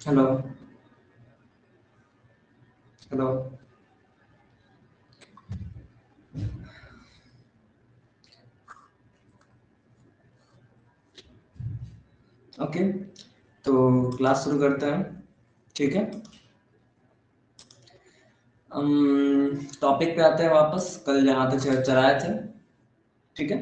Hello. Hello. Okay, तो class शुरू करते हैं। ठीक है, टॉपिक पे आते हैं वापस, कल जहाँ तक चलाए थे। ठीक है,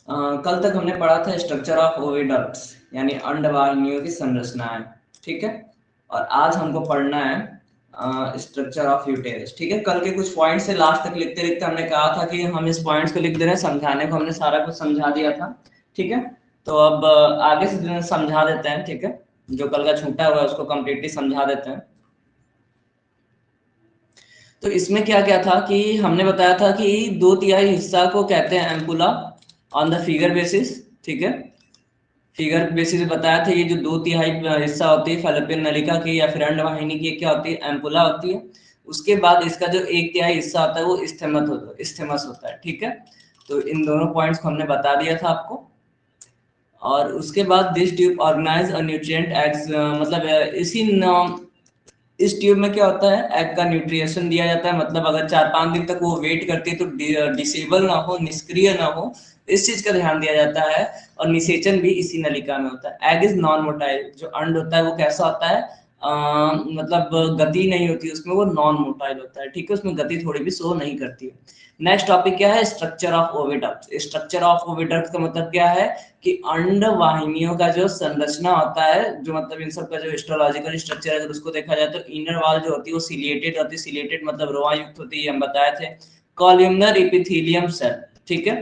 कल तक हमने पढ़ा था स्ट्रक्चर ऑफ ओविडक्ट्स, यानी अंडवाहिनियों की संरचनाएं। ठीक है, और आज हमको पढ़ना है स्ट्रक्चर ऑफ यूटेरस। ठीक है, कल के कुछ पॉइंट से लास्ट तक लिखते लिखते हमने कहा था कि हम इस पॉइंट्स को लिख दे रहे हैं, समझाने को हमने सारा कुछ समझा दिया था। ठीक है, तो अब आगे से समझा देते हैं। ठीक है, जो कल का छूटा हुआ है उसको कंप्लीटली समझा देते हैं। तो इसमें क्या क्या था कि हमने बताया था कि 2/3 हिस्सा को कहते हैं ampulla on the figure basis. ठीक है, फिगर बेसिस बताया था, ये जो 2/3 हिस्सा होती है फैलोपियन नलिका की या फिर अंडवाहिनी की, क्या होती है? एम्पुला होती है। उसके बाद इसका जो 1/3 हिस्सा होता है वो स्टेमस होता है। ठीक है, तो इन दोनों पॉइंट्स को हमने बता दिया था आपको। और उसके बाद this tube organise a nutrient eggs, मतलब इस ट्यूब में क्या होता है, एग का न्यूट्रिएशन दिया जाता है। मतलब अगर 4-5 दिन तक वो वेट करती है तो डिसेबल ना हो, निष्क्रिय ना हो, इस चीज का ध्यान दिया जाता है। और निषेचन भी इसी नलिका में होता है। एग इज नॉन मोटाइल, जो अंड होता है वो कैसा होता है, मतलब गति नहीं होती उसमें, वो नॉन मोटाइल होता है। ठीक है, उसमें गति थोड़ी भी शो नहीं करती है। नेक्स्ट टॉपिक क्या है, structure of oviduct. Structure of oviduct का मतलब क्या है कि अंड वाहिनियों का जो संरचना होता है, जो मतलब इन सब का जो हिस्टोलॉजिकल स्ट्रक्चर है, अगर उसको देखा जाए तो इनर वॉल जो होती है वो सिलिएटेड होती है। सिलिएटेड मतलब रोआ युक्त होती है, हम बताए थे। Columnar epithelium cell. ठीक है,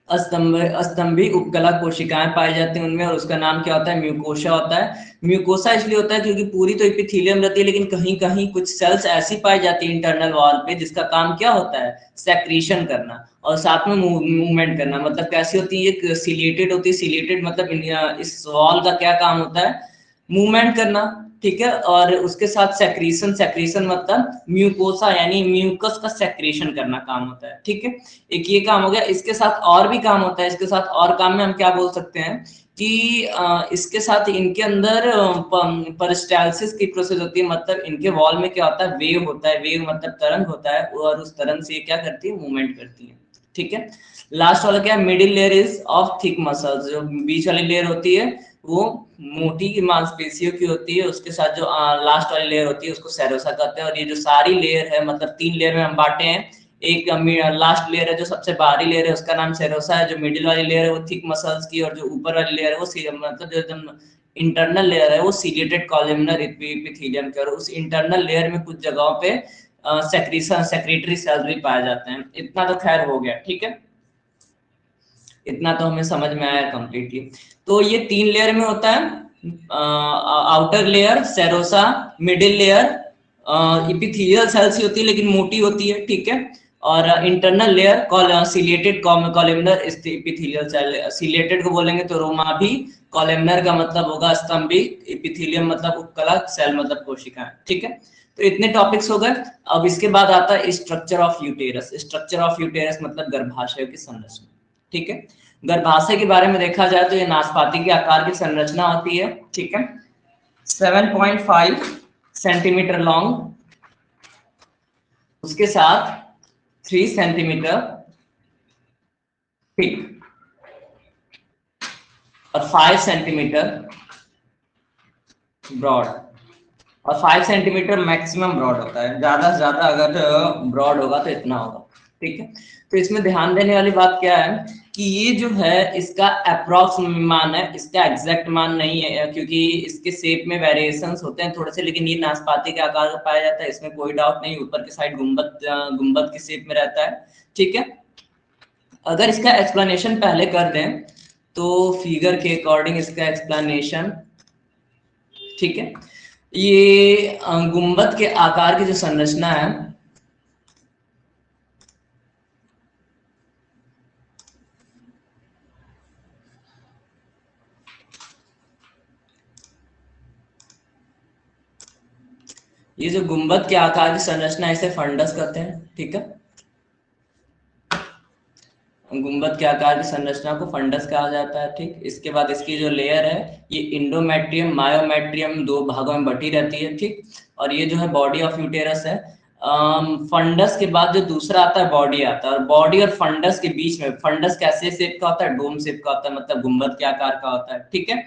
स्तंभी उपकला कोशिकाएं पाई जाती हैं उनमें, और उसका नाम क्या होता है, म्यूकोसा होता है। म्यूकोसा इसलिए होता है क्योंकि पूरी तो एपिथेलियम रहती है, लेकिन कहीं कहीं कुछ सेल्स ऐसी पाई जाती है इंटरनल वॉल पे जिसका काम क्या होता है, सेक्रीशन करना और साथ में मूवमेंट करना। मतलब कैसी होती है, ये सिलिएटेड होती है। सिलिएटेड मतलब इस वॉल का क्या काम होता है, मूवमेंट करना। ठीक है, और उसके साथ सेक्रीशन, सेक्रीशन मतलब म्यूकोसा यानी म्यूकस का सेक्रेशन करना काम होता है। ठीक है, एक ये काम हो गया। इसके साथ और भी काम होता है। इसके साथ और काम में हम क्या बोल सकते हैं कि इसके साथ इनके अंदर पेरिस्टाल्सिस की प्रोसेस होती है। मतलब इनके वॉल में क्या होता है, वेव होता है। वेव मतलब तरंग होता है, और उस तरंग से क्या करती है, मूवमेंट करती है। ठीक है, लास्ट वाला क्या है, middle layer is of thick muscles. जो बीच वाली लेयर होती है वो मोटी की मांसपेशियों की होती है। उसके साथ जो लास्ट वाली लेयर होती है उसको सेरोसा कहते हैं। और ये जो सारी लेयर है, मतलब 3 लेयर में हम बांटे हैं। एक लास्ट लेयर है जो सबसे बाहरी लेयर है, उसका नाम सेरोसा है। जो मिडिल वाली लेयर है वो थिक मसल्स की, और जो ऊपर वाली लेयर है वो मतलब जो एकदम इंटरनल लेयर है वो सीलिएटेड कॉलमनर एपिथेलियम की। और उस इंटरनल लेयर में कुछ जगहों पे सेक्रीशन, सेक्रेटरी सेल्स भी पाए जाते हैं। इतना तो खैर हो गया। ठीक है, इतना तो हमें समझ में आया कंप्लीटली। तो ये 3 लेयर में होता है, outer layer serosa, middle layer epithelial cells होती है लेकिन मोटी होती है। ठीक है, और internal layer ciliated columnar epithelial cell. Ciliated को बोलेंगे तो रोमा भी, कॉलमनर का मतलब होगा स्तंभी, एपिथेलियम मतलब उपकला, सेल मतलब कोशिकाएं। ठीक है, तो इतने टॉपिक्स हो गए। अब इसके बाद आता है structure of uterus. Structure of uterus मतलब गर्भाशय की संरचना। ठीक है, गर्भाशय के बारे में देखा जाए तो ये नाशपाती के आकार की संरचना होती है। ठीक है, 7.5 सेंटीमीटर लॉन्ग, उसके साथ 3 सेंटीमीटर थिक और 5 सेंटीमीटर ब्रॉड। और 5 सेंटीमीटर मैक्सिमम ब्रॉड होता है, ज्यादा से ज्यादा अगर ब्रॉड होगा तो इतना होगा। ठीक है, तो इसमें ध्यान देने वाली बात क्या है कि ये जो है इसका अप्रॉक्स मान है, इसका एग्जैक्ट मान नहीं है, क्योंकि इसके शेप में वेरिएशंस होते हैं थोड़े से। लेकिन ये नाशपाती के आकार का पाया जाता है, इसमें कोई डाउट नहीं। ऊपर की साइड गुंबद गुंबद के शेप में रहता है। ठीक है, अगर इसका एक्सप्लेनेशन पहले कर दें तो फिगर के अकॉर्डिंग इसका एक्सप्लेनेशन। ठीक है, ये गुंबद के आकार की जो संरचना है, ये जो गुंबद के आकार की संरचना, इसे फंडस कहते हैं। ठीक है, गुंबद के आकार की संरचना को फंडस कहा जाता है। ठीक, इसके बाद इसकी जो लेयर है ये इंडोमेट्रियम मायोमेट्रियम दो भागों में बटी रहती है। ठीक, और ये जो है बॉडी ऑफ यूटेरस है। फंडस के बाद जो दूसरा आता है बॉडी आता है, और बॉडी और फंडस के बीच में, फंडस कैसे शेप का होता है, डोम शेप का होता है, मतलब गुंबद के आकार का होता है। ठीक है,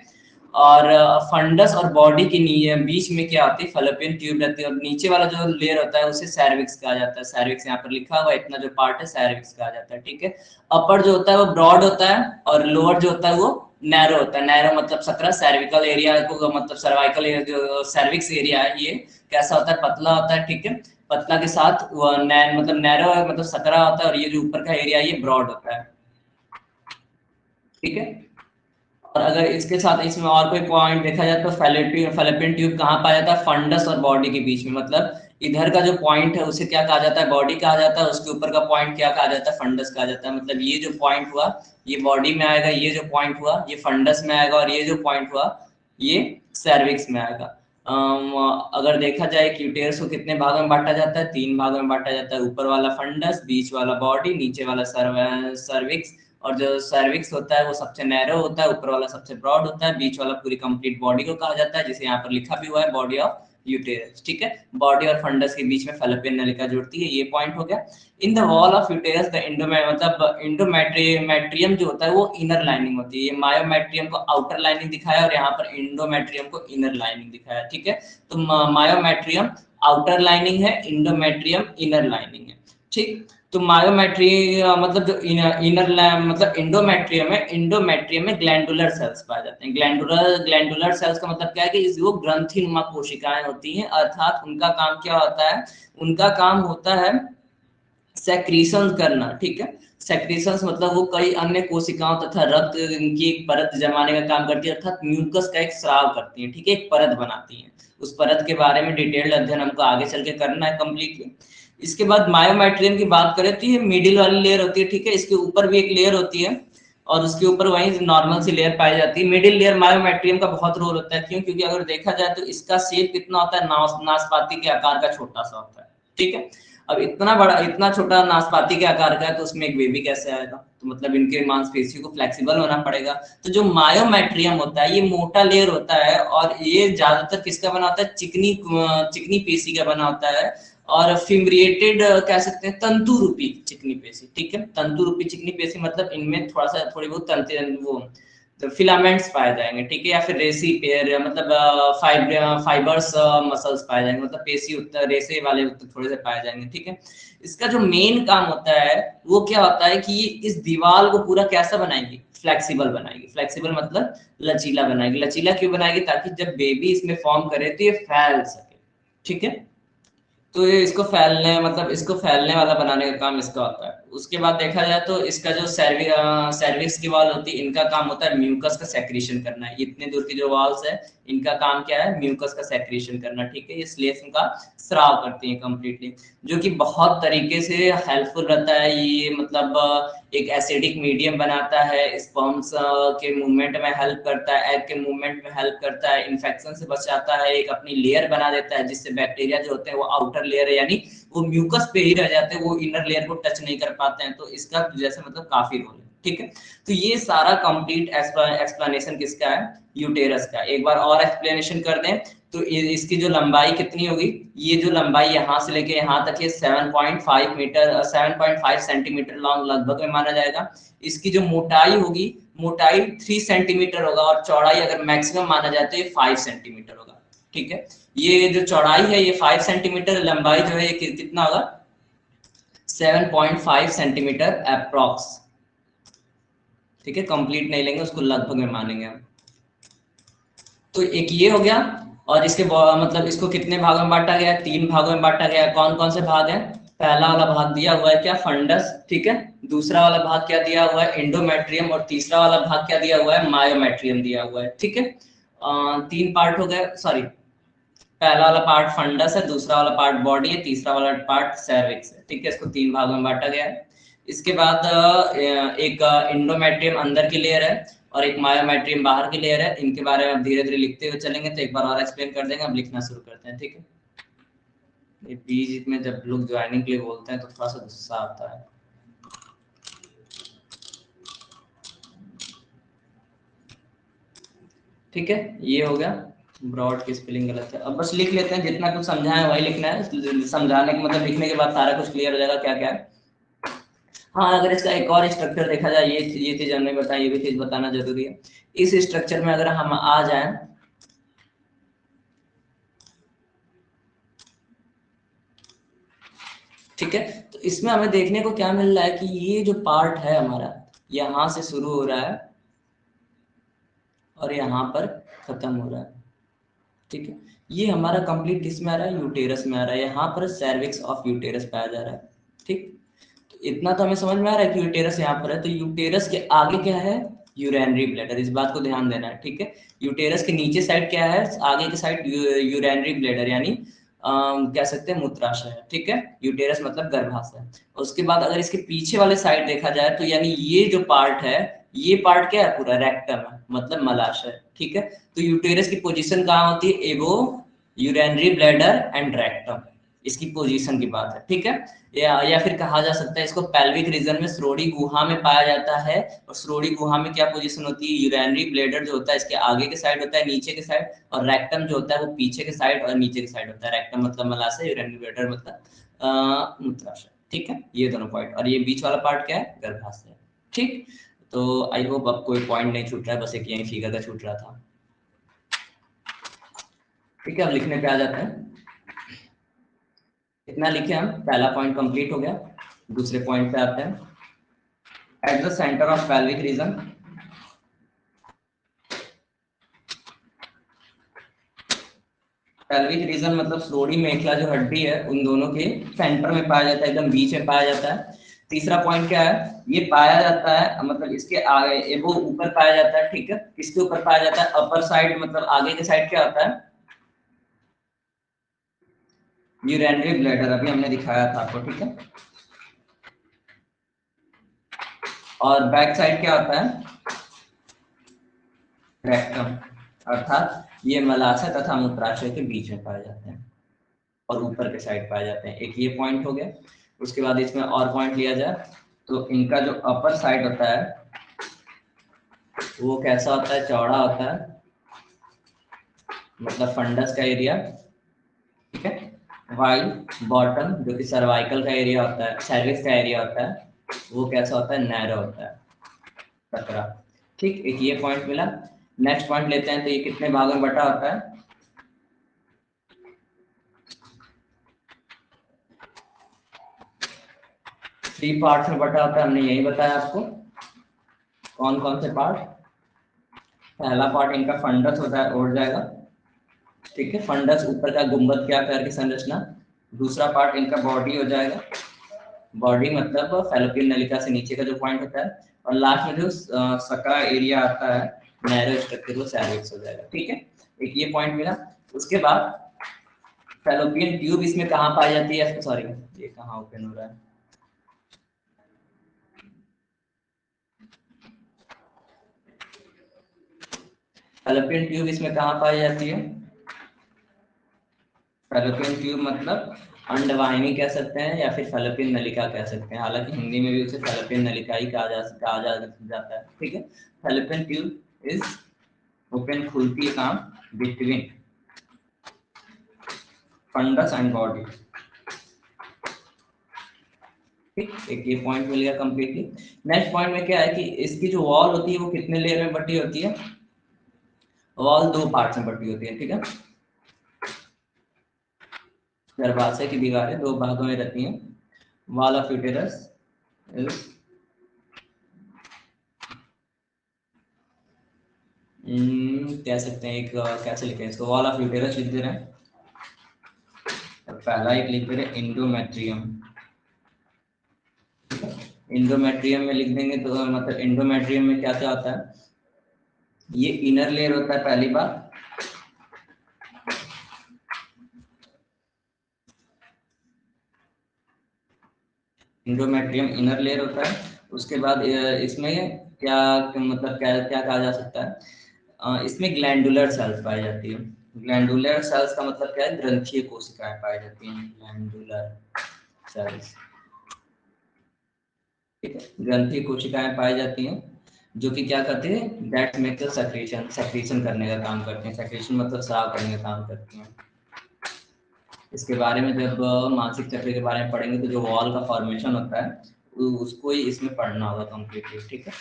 और फंडस और बॉडी के बीच में क्या होती है, फैलोपियन ट्यूब रहती है, और नीचे वाला जो लेयर होता है उसे सैर्विक्स कहा जाता है। सैर्विक्स यहाँ पर लिखा हुआ, इतना जो पार्ट है सैर्विक्स कहा जाता है। ठीक है, अपर जो होता है वो ब्रॉड होता है, और लोअर जो होता है वो नैरो होता है। नैरो मतलब सकरा, सर्विकल एरिया को मतलब सर्वाइकल एरिया, जो सर्विक्स एरिया है ये कैसा होता है, पतला होता है। ठीक है, पतला के साथ वो मतलब नैरो मतलब सकरा होता है, और ये जो ऊपर का एरिया ये ब्रॉड होता है। ठीक है, और अगर इसके साथ इसमें और कोई पॉइंट देखा जाए तो फैलोपियन ट्यूब कहाँ पाया जाता है, फंडस और बॉडी के बीच में। मतलब इधर का जो पॉइंट है उसे क्या कहा जाता है, बॉडी कहा जाता है, उसके ऊपर का पॉइंट क्या कहा जाता है, फंडस कहा जाता है। मतलब ये जो पॉइंट हुआ ये बॉडी में आएगा, ये जो पॉइंट हुआ ये फंडस में आएगा, और ये जो पॉइंट हुआ ये सर्विक्स में आएगा। अगर देखा जाए कि यूटेरस को कितने भागों में बांटा जाता है, 3 भागों में बांटा जाता है। ऊपर वाला फंडस, बीच वाला बॉडी, नीचे वाला सर्विक्स। और जो सर्विक्स होता है वो सबसे नैरो होता है, ऊपर वाला सबसे ब्रॉड होता है, बीच वाला पूरी कंप्लीट बॉडी को कहा जाता है, जिसे यहाँ पर लिखा भी हुआ है बॉडी ऑफ यूटेरस। ठीक है, बॉडी और फंडस के बीच में फैलोपियन नलिका जुड़ती है, ये पॉइंट हो गया। In the wall of uterus the मतलब इंडोमेट्रियम जो होता है वो इनर लाइनिंग होती है। ये मायोमेट्रियम को आउटर लाइनिंग दिखाया, और यहाँ पर इंडोमेट्रियम को इनर लाइनिंग दिखाया। ठीक है, तो मायोमेट्रियम आउटर लाइनिंग है, इंडोमेट्रियम इनर लाइनिंग है। ठीक, तो मायोमेट्री मतलब जो इनर मतलब इंडोमेट्रियम है, इंडोमेट्रियम में ग्लैंडुलर सेल्स पाए जाते हैं। ग्लैंडुलर सेल्स का मतलब क्या है कि वो ग्रंथिनुमा कोशिकाएं होती हैं, अर्थात उनका काम क्या होता है, उनका काम होता है सेक्रीशन करना। ठीक है, सेक्रीशन मतलब वो कई अन्य कोशिकाओं तथा रक्त की एक परत जमाने का काम करती है, अर्थात म्यूकस का एक स्राव करती है। ठीक है, एक परत बनाती है, उस परत के बारे में डिटेल्ड अध्ययन हमको आगे चल के करना है कंप्लीटली। इसके बाद मायोमेट्रियम की बात करें तो ये मिडिल वाली लेयर होती है। ठीक है, इसके ऊपर भी एक लेयर होती है, और उसके ऊपर वही नॉर्मल सी लेयर पाई जाती है। मिडिल लेयर मायोमेट्रियम का बहुत रोल होता है, क्यों, क्योंकि अगर देखा जाए तो इसका शेप कितना होता है, नाशपाती के आकार का छोटा सा होता है। ठीक है, अब इतना बड़ा, इतना छोटा नाशपाती के आकार का है, तो उसमें एक बेबी कैसे आएगा, तो मतलब इनके मांसपेशियों को फ्लेक्सिबल होना पड़ेगा। तो जो मायोमेट्रियम होता है ये मोटा लेयर होता है, और ये ज्यादातर किसका बना होता है, चिकनी पेशी का बना होता है, और फिम्ब्रिएटेड कह सकते हैं, तंतु रूपी चिकनी पेशी। ठीक है, तंतु रूपी चिकनी पेशी मतलब इनमें थोड़ी बहुत तंतु वो तो फिलामेंट्स पाए जाएंगे। ठीक है, या फिर रेसी पेयर मतलब फाइबर्स मसल्स पाए जाएंगे, मतलब पेशी उत्तर रेसे वाले उत्तर थोड़े से पाए जाएंगे। ठीक है, इसका जो मेन काम होता है वो क्या होता है कि ये इस दीवार को पूरा कैसा बनाएगी, फ्लेक्सिबल बनाएगी। फ्लेक्सिबल मतलब लचीला बनाएगी। लचीला क्यों बनाएगी, ताकि जब बेबी इसमें फॉर्म करे तो ये फैल सके। ठीक है, तो ये इसको फैलने मतलब इसको फैलने वाला बनाने का काम इसका होता है। उसके बाद देखा जाए तो इसका जो सर्विक्स की वॉल होती है, इनका काम होता है म्यूकस का सेक्रीशन करना है। इतने दूर की जो वॉल्स है इनका काम क्या है, म्यूकस का सेक्रीशन करना। ठीक है, ये स्लेफ का स्राव करती है कंप्लीटली, जो कि बहुत तरीके से हेल्पफुल रहता है। ये मतलब एक एसिडिक मीडियम बनाता है, स्पर्म्स के मूवमेंट में हेल्प करता है, एग के मूवमेंट में हेल्प करता है, इन्फेक्शन से बचाता है, एक अपनी लेयर बना देता है जिससे बैक्टीरिया जो होते हैं वो आउटर लेयर है, यानी वो म्यूकस पे ही रह जाते हैं, वो इनर लेयर को टच नहीं कर पाते हैं। तो इसका जैसे मतलब काफी रोल है। ठीक है, तो ये सारा कंप्लीट एक्सप्लेनेशन किसका है, यूटेरस का। एक बार और एक्सप्लेनेशन कर दें तो इसकी जो लंबाई कितनी होगी, ये जो लंबाई यहाँ से लेके यहाँ तक है 7.5 मीटर 7.5 सेंटीमीटर लॉन्ग लगभग में माना जाएगा। इसकी जो मोटाई होगी, मोटाई 3 सेंटीमीटर होगा, और चौड़ाई अगर मैक्सिमम माना जाए तो ये 5 सेंटीमीटर होगा। ठीक है, ये जो चौड़ाई है ये 5 सेंटीमीटर, लंबाई जो है ये कितना होगा, 7.5 सेंटीमीटर अप्रॉक्स। ठीक है, कंप्लीट नहीं लेंगे उसको, लगभग में मानेंगे हम। तो एक ये हो गया, और इसके मतलब इसको कितने भागों में बांटा गया है, 3 भागों में बांटा गया है। कौन कौन से भाग हैं, पहला वाला भाग दिया हुआ है क्या, फंडस। ठीक है, दूसरा वाला भाग क्या दिया हुआ है, इंडोमेट्रियम, और तीसरा वाला भाग क्या दिया हुआ है, मायोमेट्रियम दिया हुआ है। ठीक है, 3 पार्ट हो गए, सॉरी, पहला वाला पार्ट फंडस है, दूसरा वाला पार्ट बॉडी है, तीसरा वाला पार्ट सर्विक्स है। ठीक है, इसको 3 भागों में बांटा गया है। इसके बाद एक इंडोमेट्रियम अंदर की लेयर है, और एक मायोमेट्रियम बाहर की लेयर है। इनके बारे में अब धीरे धीरे लिखते हुए चलेंगे, तो एक बार और एक्सप्लेन कर देंगे। अब लिखना शुरू करते हैं। ठीक है, ये बीच में जब लोग ज्वाइनिंग के लिए बोलते हैं तो थोड़ा सा गुस्सा आता है। ठीक है, ये हो गया। ब्रॉड की स्पेलिंग गलत है, अब बस लिख लेते हैं, जितना कुछ समझा है वही लिखना है। समझाने के मतलब लिखने के बाद सारा कुछ क्लियर हो जाएगा क्या क्या है। हाँ, अगर इसका एक और स्ट्रक्चर देखा जाए, ये चीज हमने बताई, ये भी चीज बताना जरूरी है। इस स्ट्रक्चर में अगर हम आ जाए, ठीक है, तो इसमें हमें देखने को क्या मिल रहा है कि ये जो पार्ट है हमारा, यहां से शुरू हो रहा है और यहाँ पर खत्म हो रहा है। ठीक है, ये हमारा कंप्लीट किस में आ रहा है, यूटेरस में आ रहा है। यहाँ पर सर्विक्स ऑफ यूटेरस पाया जा रहा है। ठीक, तो इतना तो हमें समझ में आ रहा है कि यूटेरस यहाँ पर है, तो यूटेरस के आगे क्या है, यूरेनरी ब्लैडर। इस बात को ध्यान देना है। ठीक है, यूटेरस के नीचे साइड क्या है, आगे की साइड यूरेनरी ब्लैडर, यानी कह सकते हैं मूत्राशय है। ठीक है, यूटेरस मतलब गर्भाशय। उसके बाद अगर इसके पीछे वाले साइड देखा जाए, तो यानी ये जो पार्ट है, ये पार्ट क्या है, पूरा रेक्टम है, मतलब मलाशय। ठीक है, तो यूटेरस की पोजीशन कहाँ होती है, एबो यूरेनरी ब्लैडर एंड रेक्टम, इसकी पोजीशन की बात है। ठीक है, या फिर कहा जा सकता है इसको पेल्विक रीजन में, श्रोणि गुहा में पाया जाता है। और श्रोणि गुहा में क्या पोजीशन होती है, यूरेनरी ब्लैडर जो होता है इसके आगे के साइड होता है, नीचे के साइड, और रेक्टम जो होता है वो पीछे के साइड और नीचे के साइड होता है। रेक्टम मतलब मलाशय, यूरेनरी ब्लैडर मतलब मूत्राशय। ठीक है, ये दोनों पॉइंट, और ये बीच वाला पार्ट क्या है, गर्भाशय। ठीक, तो आई होप अब कोई पॉइंट नहीं छूट रहा है, बस एक यही फिगर का छूट रहा था। ठीक है, अब लिखने पे आ जाते हैं। इतना लिखे हम, पहला पॉइंट कंप्लीट हो गया। दूसरे पॉइंट पे आते हैं। At the centre of pelvic region, pelvic region मतलब श्रोणि मेखला जो हड्डी है, उन दोनों के सेंटर में पाया जाता है, एकदम बीच में पाया जाता है। तीसरा पॉइंट क्या है, ये पाया जाता है मतलब इसके आगे वो ऊपर पाया जाता है। ठीक है, किसके ऊपर पाया जाता है, अपर साइड, मतलब आगे के साइड क्या होता है, यूरेनरी ब्लैडर, अभी हमने दिखाया था आपको। ठीक है, और बैक साइड क्या होता है, रेक्टम, अर्थात ये मलाशय तथा मूत्राशय के बीच में पाए जाते हैं और ऊपर के साइड पाए जाते हैं। एक ये पॉइंट हो गया। उसके बाद इसमें और पॉइंट लिया जाए तो इनका जो अपर साइड होता है वो कैसा होता है, चौड़ा होता है, मतलब फंडस का एरिया। ठीक है, वाइल बॉटम जो कि सर्वाइकल का एरिया होता है, सर्विक्स का एरिया होता है, वो कैसा होता है, नैरो होता है, सकरा। ठीक, एक ये पॉइंट मिला। नेक्स्ट पॉइंट लेते हैं, तो ये कितने भागों में बटा होता है, 3 पार्ट्स में बटा होता है, हमने यही बताया आपको। कौन कौन से पार्ट, पहला पार्ट इनका फंडस होता है, उड़ जाएगा। ठीक है, फंडस ऊपर का गुंबद के आकार की संरचना। दूसरा पार्ट इनका बॉडी हो जाएगा, बॉडी मतलब फैलोपियन नलिका से नीचे का जो पॉइंट होता है। और लास्ट में जो सकरा एरिया आता है, नैरो स्ट्रक्चर, वो सैर्विक्स हो जाएगा। ठीक है, एक ये पॉइंट मिला। उसके बाद फैलोपियन ट्यूब इसमें कहाँ पाई जाती है, सॉरी ये कहाँ ओपन हो रहा है, फैलोपियन ट्यूब इसमें कहाँ पाई जाती है, फैलोपियन ट्यूब मतलब अंडवाहिनी कह सकते हैं या फिर फैलोपियन नलिका कह सकते हैं, हालांकि हिंदी में भी उसे फैलोपियन नलिका ही कहा जाता है। ठीक है, फैलोपियन ट्यूब इज ओपन, खुलती है कहाँ, बिटवीन फंडस एंड बॉडी। ठीक, एक ये पॉइंट मिल गया कंप्लीटली। नेक्स्ट पॉइंट में क्या है कि इसकी जो वॉल होती है वो कितने लेयर में बटी होती है, वॉल 2 पार्ट में बटी होती है। ठीक है, गर्भाशय की दीवारें 2 भागों में रहती हैं। वॉल ऑफ यूटेरस इज कह सकते हैं एक कैसे लिखें इसको, वॉल ऑफ यूटेरस लिख दे रहे हैं। पहला एक लिख दे रहे हैं इंडोमेट्रियम। इंडोमेट्रियम में लिख देंगे तो मतलब इंडोमेट्रियम में क्या क्या होता है, ये इनर लेयर होता है पहली बार, इंडोमेट्रियम इनर लेयर होता है। उसके बाद इसमें क्या मतलब क्या क्या कहा जा सकता है, इसमें ग्लैंडुलर सेल्स पाई जाती है। ग्लैंडुलर सेल्स का मतलब क्या है, ग्रंथीय कोशिकाएं पाई जाती हैं, ग्लैंडुलर सेल्स। ठीक है, ग्रंथीय कोशिकाएं पाई जाती हैं। जो कि क्या करते हैं, दैट मेक सेक्रेशन करने का काम करते हैं। सेक्रेशन मतलब स्राव करने का काम करते हैं। इसके बारे में जब मानसिक चक्र के बारे में पढ़ेंगे तो जो वॉल का फॉर्मेशन होता है उसको ही इसमें पढ़ना होगा कंप्लीटली, ठीक है।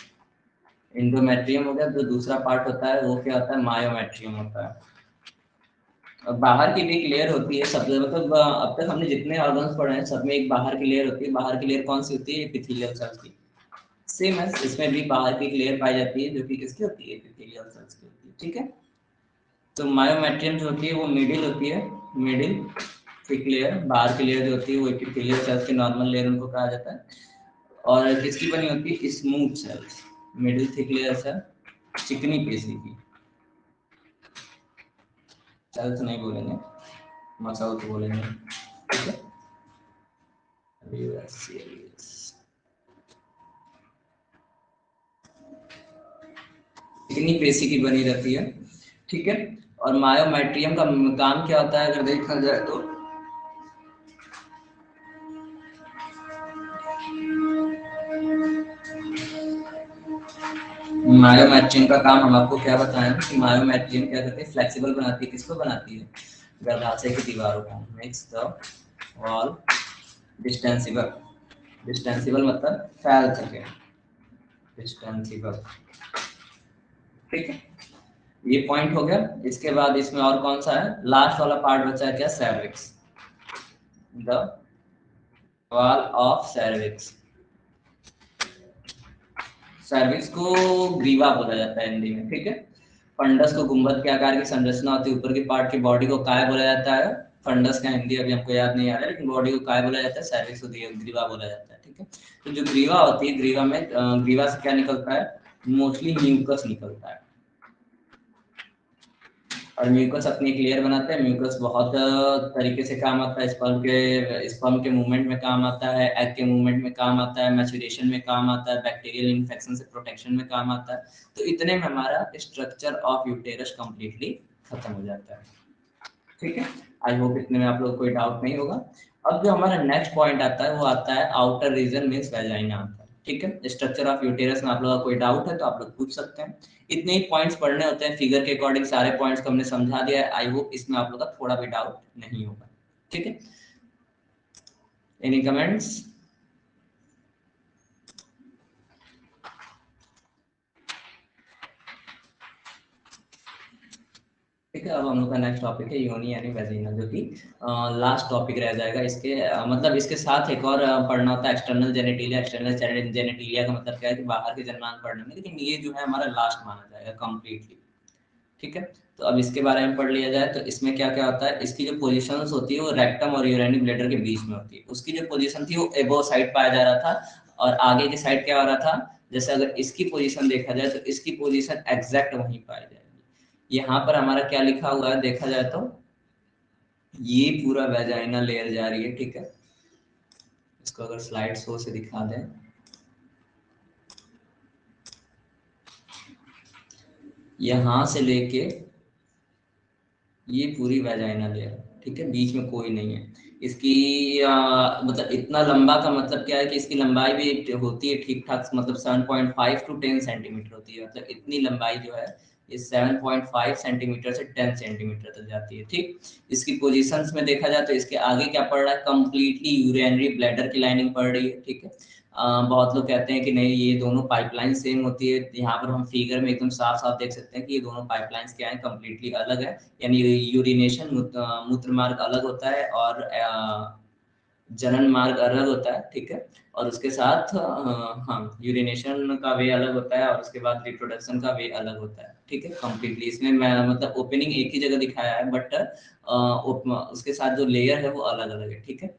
एंडोमेट्रियम हो गया। जो दूसरा पार्ट होता है वो क्या होता है, मायोमेट्रियम होता है। अब बाहर की भी एक लेयर होती है सब, मतलब अब तक हमने जितने ऑर्गन्स पढ़े हैं सब में एक बाहर की लेयर होती है। बाहर की लेयर कौन सी होती है, एपिथेलियल सेल्स की। सेम है, इसमें भी बाहर की एक लेयर पाई जाती है जो कि किसकी होती है, एपिथेलियल सेल्स की होती है, ठीक है। तो मायोमेट्रियम जो होती है वो मिडिल होती है, मिडिल थिक लेयर। बाहर की लेयर जो होती है वो एपिथेलियल सेल्स की नॉर्मल लेयर उनको कहा जाता है। और किसकी बनी होती है, smooth cells. Middle thick layer से चिकनी पेशी की। सेल्स नहीं बोलेंगे, मसल्स बोलेंगे, ठीक है। चिकनी पेशी की बनी रहती है, ठीक है। और मायोमेट्रियम का काम क्या होता है अगर देखा जाए तो, मायोमेट्रियम का काम हम आपको क्या बताएं कि मायोमेट्रियम क्या करते हैं, फ्लेक्सिबल बनाती है। किसको बनाती है, गर्भाशय की दीवारों को। Makes the wall distensible. Distensible मतलब फैल सके, डिस्टेंसिबल, ठीक है। ये पॉइंट हो गया। इसके बाद इसमें और कौन सा है, लास्ट वाला पार्ट बचा है क्या, cervix, the wall of cervix. Cervix को ग्रीवा बोला जाता है हिंदी में, ठीक है। फंडस को गुंबद के आकार की संरचना होती है, ऊपर के पार्ट की बॉडी को काय बोला जाता है। फंडस का हिंदी अभी हमको याद नहीं आ रहा है, लेकिन बॉडी को काय बोला जाता है, सर्विक्स को ग्रीवा बोला जाता है, ठीक है। तो जो ग्रीवा होती है, ग्रीवा में ग्रीवा से क्या निकलता है, मोस्टली म्यूकस निकलता है। और म्यूकस अपनी एक लेयर बनाते हैं। म्यूकस बहुत तरीके से काम आता है, स्पर्म के मूवमेंट में काम आता है, एग के मूवमेंट में काम आता है, मैच्योरेशन में काम आता है, बैक्टीरियल इन्फेक्शन से प्रोटेक्शन में काम आता है। तो इतने में हमारा स्ट्रक्चर ऑफ यूटेरस कंप्लीटली खत्म हो जाता है, ठीक है। आई होप इतने में आप लोग कोई डाउट नहीं होगा। अब जो हमारा नेक्स्ट पॉइंट आता है वो आता है आउटर रीजन मींस वेजाइना आता है, ठीक है। स्ट्रक्चर ऑफ यूटेरस में आप लोगों का कोई डाउट है तो आप लोग पूछ सकते हैं। इतने ही पॉइंट्स पढ़ने होते हैं, फिगर के अकॉर्डिंग सारे पॉइंट्स को हमने समझा दिया है। आई होप इसमें आप लोग का थोड़ा भी डाउट नहीं होगा, ठीक है। Any comments? ठीक है। अब हम लोग का नेक्स्ट टॉपिक है योनि यानी वेजिना, जो कि लास्ट टॉपिक रह जाएगा। इसके मतलब इसके साथ एक और पढ़ना होता है एक्सटर्नल जेनेटिलिया। एक्सटर्नल जेनेटिलिया का मतलब क्या है कि बाहर के जन्मांग पढ़ने में, लेकिन ये जो है हमारा लास्ट माना जाएगा कंप्लीटली, ठीक है। तो अब इसके बारे में पढ़ लिया जाए तो इसमें क्या क्या होता है। इसकी जो पोजीशंस होती है वो रेक्टम और यूरेनी ब्लैडर के बीच में होती है। उसकी जो पोजीशन थी वो एबो साइड पाया जा रहा था, और आगे की साइड क्या हो रहा था, जैसे अगर इसकी पोजीशन देखा जाए तो इसकी पोजीशन एग्जैक्ट वहीं पाई जाएगी। यहाँ पर हमारा क्या लिखा हुआ है देखा जाए तो, ये पूरा वेजाइना लेयर जा रही है, ठीक है। इसको अगर स्लाइड शो से दिखा दें, यहाँ से लेके ये पूरी वेजाइना लेयर, ठीक है, बीच में कोई नहीं है। इसकी मतलब इतना लंबा का मतलब क्या है कि इसकी लंबाई भी होती है ठीक ठाक, मतलब 7.5 to 10 सेंटीमीटर होती है। मतलब इतनी लंबाई जो है ये 7.5 सेंटीमीटर से 10 सेंटीमीटर तक जाती है, ठीक। इसकी पोजीशंस में देखा जाए तो इसके आगे क्या पड़ रहा है, कंप्लीटली यूरिनरी ब्लैडर की लाइनिंग पड़ रही है, ठीक है। बहुत लोग कहते हैं कि नहीं ये दोनों पाइपलाइन सेम होती है। यहाँ पर हम फिगर में एकदम साफ साफ देख सकते हैं कि ये दोनों पाइपलाइंस क्या है, कंप्लीटली अलग है। यानी यूरिनेशन मूत्र मार्ग अलग होता है और जनन मार्ग अलग होता है, ठीक है। और उसके साथ हाँ, यूरिनेशन का वे अलग होता है और उसके बाद रिप्रोडक्शन का वे अलग होता है, ठीक है। कंप्लीटली इसमें मैं मतलब ओपनिंग एक ही जगह दिखाया है, बट उसके साथ जो लेयर है वो अलग अलग है, ठीक है।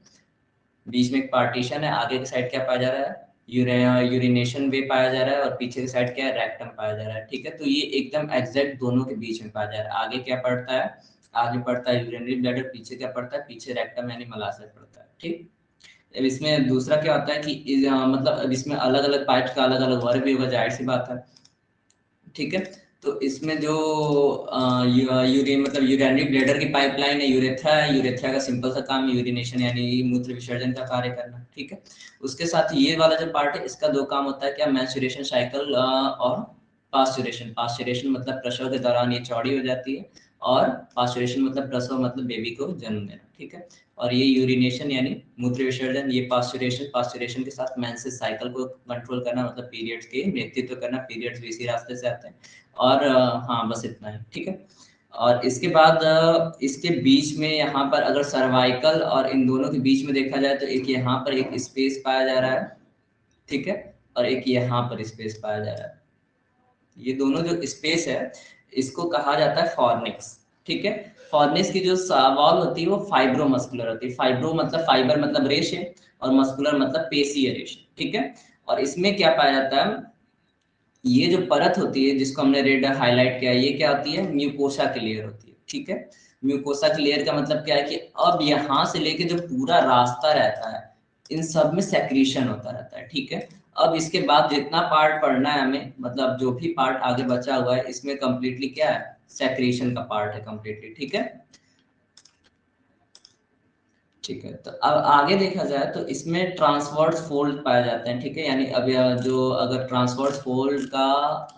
बीच में एक पार्टीशन है, आगे की साइड क्या पाया जा रहा है, यूरिनेशन वे पाया जा रहा है, और पीछे की साइड क्या है, रेक्टम पाया जा रहा है, ठीक है। तो ये एकदम एग्जैक्ट दोनों के बीच में पाया जा रहा है। आगे क्या पड़ता है, आगे पड़ता है यूरिनरी ब्लैडर, पीछे क्या पड़ता है, पीछे रेक्टम यानी मलाशय पड़ता है, ठीक। अब इसमें दूसरा क्या होता है कि मतलब अब इसमें अलग अलग पाइप्स का अलग अलग वर्ग भी होगा, जाहिर सी बात है, ठीक है। तो इसमें जो मतलब यूरिनरी ब्लैडर की पाइपलाइन है, यूरेथ्रा है। यूरेथ्रा का सिंपल सा काम यूरिनेशन यानी मूत्र विसर्जन का कार्य करना, ठीक है। उसके साथ ये वाला जो पार्ट है इसका दो काम होता है, क्या, मेंस्ट्रुएशन साइकिल और पास्चुरेशन। पास्चुरेशन मतलब प्रसव के दौरान ये चौड़ी हो जाती है, और पास्चुरेशन मतलब प्रसव मतलब बेबी को जन्म देना, ठीक है। और ये यूरिनेशन यानी मूत्र विसर्जन, ये पास्चुरेशन। पास्चुरेशन के साथ मेंसेस साइकिल को कंट्रोल करना, मतलब पीरियड्स के नेतृत्व करना। पीरियड्स भी इसी रास्ते से आते हैं। और हाँ, बस इतना ही, ठीक है। और इसके बाद इसके बीच में यहाँ पर अगर सर्वाइकल और इन दोनों के बीच में देखा जाए तो एक यहाँ पर एक स्पेस पाया जा रहा है, ठीक है, और एक यहाँ पर स्पेस पाया जा रहा है। ये दोनों जो स्पेस है इसको कहा जाता है फॉर्निक्स, ठीक है। फॉर्निक्स की जो वॉल होती है वो फाइब्रोमस्कुलर होती है। फाइब्रो मतलब फाइबर मतलब रेशे, और मस्कुलर मतलब पेशीय रेशे, ठीक है। और इसमें क्या पाया जाता है, ये जो परत होती है जिसको हमने रेड हाईलाइट किया, ये क्या होती है, म्यूकोसा की लेयर होती है, ठीक है। म्यूकोसा की लेयर का मतलब क्या है कि अब यहाँ से लेके जो पूरा रास्ता रहता है इन सब में सेक्रीशन होता रहता है, ठीक है। अब इसके बाद जितना पार्ट पढ़ना है हमें, मतलब जो भी पार्ट आगे बचा हुआ है इसमें कंप्लीटली क्या है, सेक्रीशन का पार्ट है कंप्लीटली, ठीक है। ठीक है, तो अब आगे देखा जाए तो इसमें ट्रांसवर्स फोल्ड पाए जाते हैं, ठीक है। यानी अब जो अगर ट्रांसवर्स फोल्ड का,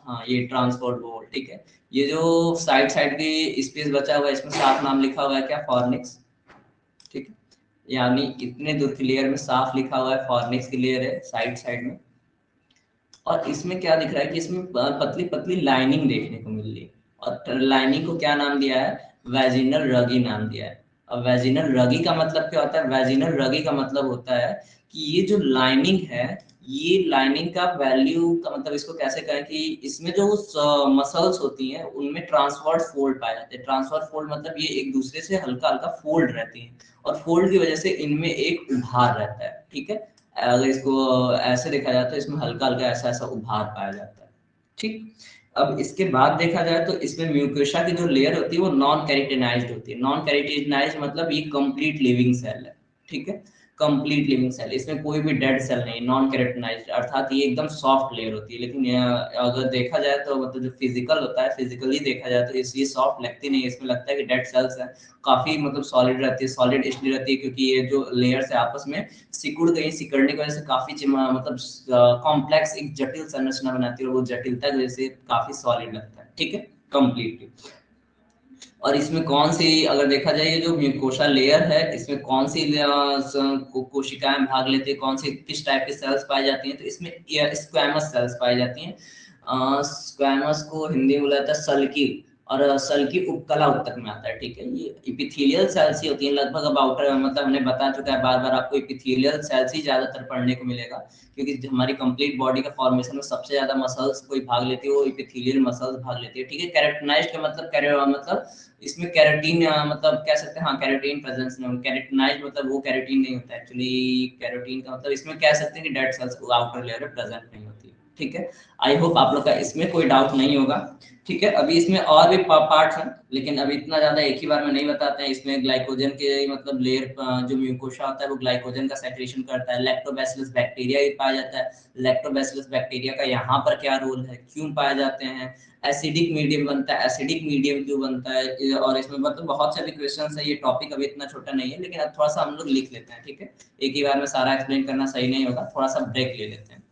हाँ ये ट्रांसवर्स फोल्ड, ठीक है। ये जो साइड साइड की स्पेस बचा हुआ है इसमें साफ नाम लिखा हुआ है, क्या, फॉर्निक्स, ठीक है। यानी इतने दूर की लेयर में साफ लिखा हुआ है फॉर्निक्स की लेयर है साइड साइड में। और इसमें क्या दिख रहा है कि इसमें पतली पतली लाइनिंग देखने को मिल रही है, और लाइनिंग को क्या नाम दिया है, वेजिनल रगी नाम दिया है। अब वेजिनल रगी का मतलब क्या होता है, वेजिनल रगी का मतलब होता है कि ये जो लाइनिंग है, ये लाइनिंग का वैल्यू का मतलब इसको कैसे कहें कि इसमें जो मसल्स होती हैं उनमें ट्रांसवर्स फोल्ड पाए जाते हैं। ट्रांसवर्स फोल्ड मतलब ये एक दूसरे से हल्का हल्का फोल्ड रहती हैं, और फोल्ड की वजह से इनमें एक उभार रहता है, ठीक है। अगर इसको ऐसे देखा जाए तो इसमें हल्का हल्का ऐसा ऐसा उभार पाया जाता है, ठीक। अब इसके बाद देखा जाए तो इसमें म्यूकोसा की जो लेयर होती है वो नॉन कैरेटिनाइज्ड होती है। नॉन कैरेटिनाइज्ड मतलब ये कंप्लीट लिविंग सेल है, ठीक है। कंप्लीट लिविंग सेल, इसमें कोई भी डेड सेल नहीं, नॉन कैरेटिनाइज्ड अर्थात ये एकदम सॉफ्ट लेयर होती है। लेकिन अगर देखा जाए तो मतलब जो फिजिकल होता है, फिजिकली देखा जाए तो ये सॉफ्ट लगती नहीं है, इसमें लगता है कि डेड सेल्स है। काफी मतलब सॉलिड रहती है। सॉलिड इसलिए रहती है क्योंकि ये जो लेयर्स है आपस में सिकुड़ गई, सिकुड़ने की वजह से काफी मतलब कॉम्प्लेक्स एक जटिल संरचना बनाती है, और वो जटिलता की वजह से काफी सॉलिड लगता है, ठीक है, कंप्लीटली। और इसमें कौन सी, अगर देखा जाए ये जो म्यूकोसा लेयर है इसमें कौन सी कोशिकाएं भाग लेती है, कौन सी किस टाइप के सेल्स पाई जाती हैं, तो इसमें स्क्वैमस सेल्स पाई जाती हैं। स्क्वैमस को हिंदी में बोला जाता है सल्की, और सल्की उपकला उत्तक में आता है, ठीक है। ये इपिथेलियल सेल्स ही होती हैं लगभग। अब आउटर मतलब हमने बता चुका है बार बार आपको, इपिथेलियल सेल्स ही ज्यादातर पढ़ने को मिलेगा, क्योंकि हमारी कंप्लीट बॉडी का फॉर्मेशन में सबसे ज्यादा मसल्स कोई भाग लेती है वो इपिथेलियल मसल्स भाग लेती है, ठीक है। कैरेटिनाइज्ड का मतलब इसमें कैरोटीन मतलब कह सकते हैं, हाँ कैरोटीन प्रेजेंस नहीं, कैरेटिनाइज्ड मतलब वो कैरोटीन नहीं होता एक्चुअली। कैरोटीन का मतलब इसमें कह सकते हैं कि डेड सेल्स आउटर लेयर में प्रेजेंट नहीं होती है, ठीक है। आई होप आप लोग का इसमें कोई डाउट नहीं होगा, ठीक है। अभी इसमें और भी पार्ट्स हैं, लेकिन अभी इतना ज्यादा एक ही बार में नहीं बताते हैं। इसमें ग्लाइकोजन के मतलब लेयर जो म्यूकोसा होता है वो ग्लाइकोजन का सेक्रेशन करता है। लैक्टोबैसिलस बैक्टीरिया भी पाया जाता है। लैक्टोबैसिलस बैक्टीरिया का यहाँ पर क्या रोल है, क्यों पाए जाते हैं, एसिडिक मीडियम बनता है, एसिडिक मीडियम क्यों बनता है, और इसमें मतलब बहुत सारे क्वेश्चन है। ये टॉपिक अभी इतना छोटा नहीं है, लेकिन अब थोड़ा सा हम लोग लिख लेते हैं, ठीक है। एक ही बार में सारा एक्सप्लेन करना सही नहीं होगा, थोड़ा सा ब्रेक ले लेते हैं।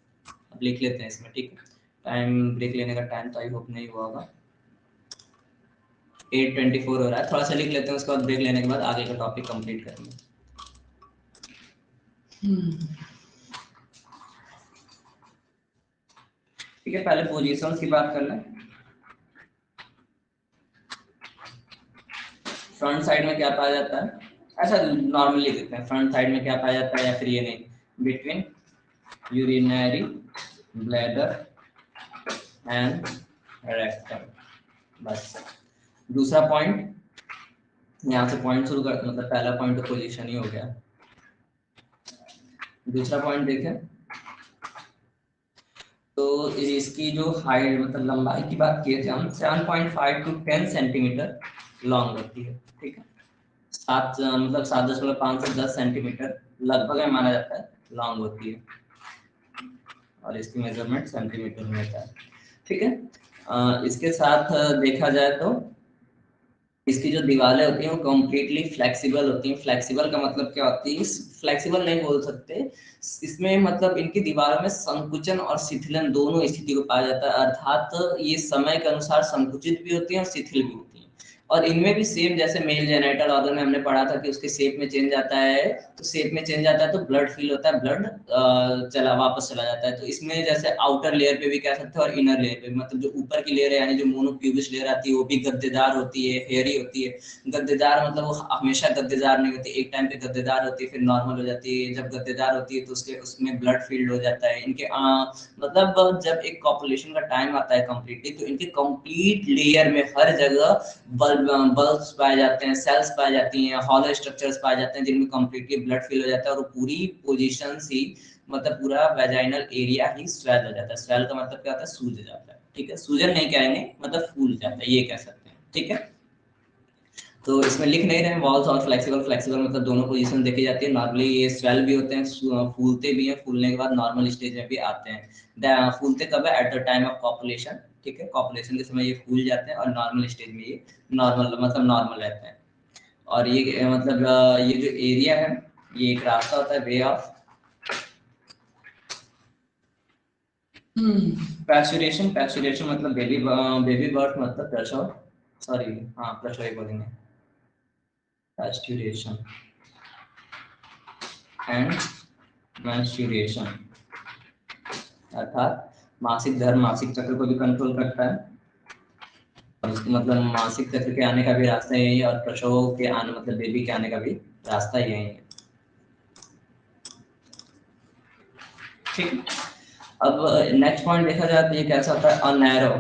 अब लिख लेते हैं इसमें, ठीक है। टाइम ब्रेक लेने का टाइम तो आई होप नहीं हुआ होगा, 8:24 हो रहा है। थोड़ा सा लिख लेते हैं, उसके बाद ब्रेक लेने के बाद आगे का टॉपिक कंप्लीट करेंगे। ठीक है, पहले पोजीशंस की बात कर लें। फ्रंट साइड में क्या पाया जाता है, ऐसा नॉर्मली देखते हैं, फ्रंट साइड में क्या पाया जाता है, या फिर ये नहीं, between urinary bladder and rectum, बस। दूसरा पॉइंट, यहाँ से पॉइंट शुरू करते, मतलब पहला पॉइंट तो पोजीशन ही हो गया। दूसरा पॉइंट देखें तो इसकी जो हाइट मतलब लंबाई की बात किए थे हम, 7.5 to 10 सेंटीमीटर लॉन्ग होती है, ठीक है। 7.5 से 10 सेंटीमीटर लगभग माना जाता है लॉन्ग होती है, और इसकी मेजरमेंट सेंटीमीटर में होता है, ठीक है। इसके साथ देखा जाए तो इसकी जो दीवारें होती हैं वो कम्प्लीटली फ्लेक्सिबल होती हैं। फ्लेक्सिबल का मतलब क्या होती है, फ्लेक्सिबल नहीं बोल सकते, इसमें मतलब इनकी दीवारों में संकुचन और शिथिलन दोनों स्थिति को पाया जाता है, अर्थात ये समय के अनुसार संकुचित भी होती हैं और शिथिल भी होती हैं। और इनमें भी सेम जैसे मेल जेनिटल ऑर्गन में हमने पढ़ा था कि उसके शेप में चेंज आता है, तो शेप में चेंज आता है तो ब्लड फील होता है, ब्लड चला वापस चला जाता है। तो इसमें जैसे आउटर लेयर पे भी कह सकते हैं और इनर लेयर पे, मतलब जो ऊपर की लेयर है यानी जो मोनोप्यूबिस लेयर आती है वो भी गद्देदार होती है, हेयरी होती है। गद्देदार मतलब वो हमेशा गद्देदार नहीं होती, एक टाइम पे गद्देदार होती है फिर नॉर्मल हो जाती है। जब गद्देदार होती है तो उसके उसमें ब्लड फील्ड हो जाता है। इनके मतलब जब एक कॉपुलेशन का टाइम आता है कंप्लीटली, तो इनके कंप्लीट लेयर में हर जगह बल्ब्स पाए जाते हैं, सेल्स पाई जाती हैं, हॉलो स्ट्रक्चर्स पाए जाते हैं जिनमें कंप्लीटली ब्लड फिल हो जाता है और पूरी पोजीशन ही मतलब पूरा वेजाइनल एरिया ही स्वेल हो जाता है। स्वेल का मतलब क्या होता है, सूज जाता है, ठीक है, सूजन नहीं कहेंगे, मतलब फूल जाता है ये कह सकते हैं, ठीक है। तो इसमें लिख नहीं रहे वॉल्स और फ्लेक्सिबल, फ्लेक्सिबल मतलब दोनों पोजीशन देखी जाती है। नॉर्मली ये स्वेल भी होते हैं, फूलते भी हैं, फूलने के बाद नॉर्मल स्टेज में भी आते हैं। फूलते कब है, at the time of copulation, ठीक है, कॉपुलेशन के समय ये फूल जाते हैं और नॉर्मल स्टेज में ये नॉर्मल मतलब नॉर्मल रहते हैं। और ये मतलब ये जो एरिया है ये एक रास्ता होता है, वे ऑफ पैस्चुरेशन। पैस्चुरेशन मतलब बेबी बर्थ मतलब प्रसव, सॉरी हाँ प्रसव ही बोलेंगे, पैस्चुरेशन एंड मेंस्ट्रुएशन, अर्थात मासिक धर्म मासिक चक्र को भी कंट्रोल करता है और उसके मतलब मासिक चक्र के आने का भी रास्ता यही है और प्रसव के आने मतलब बेबी के आने का भी रास्ता यही है, ठीक। अब नेक्स्ट पॉइंट देखा जाए तो ये कैसा होता है, अनैरो,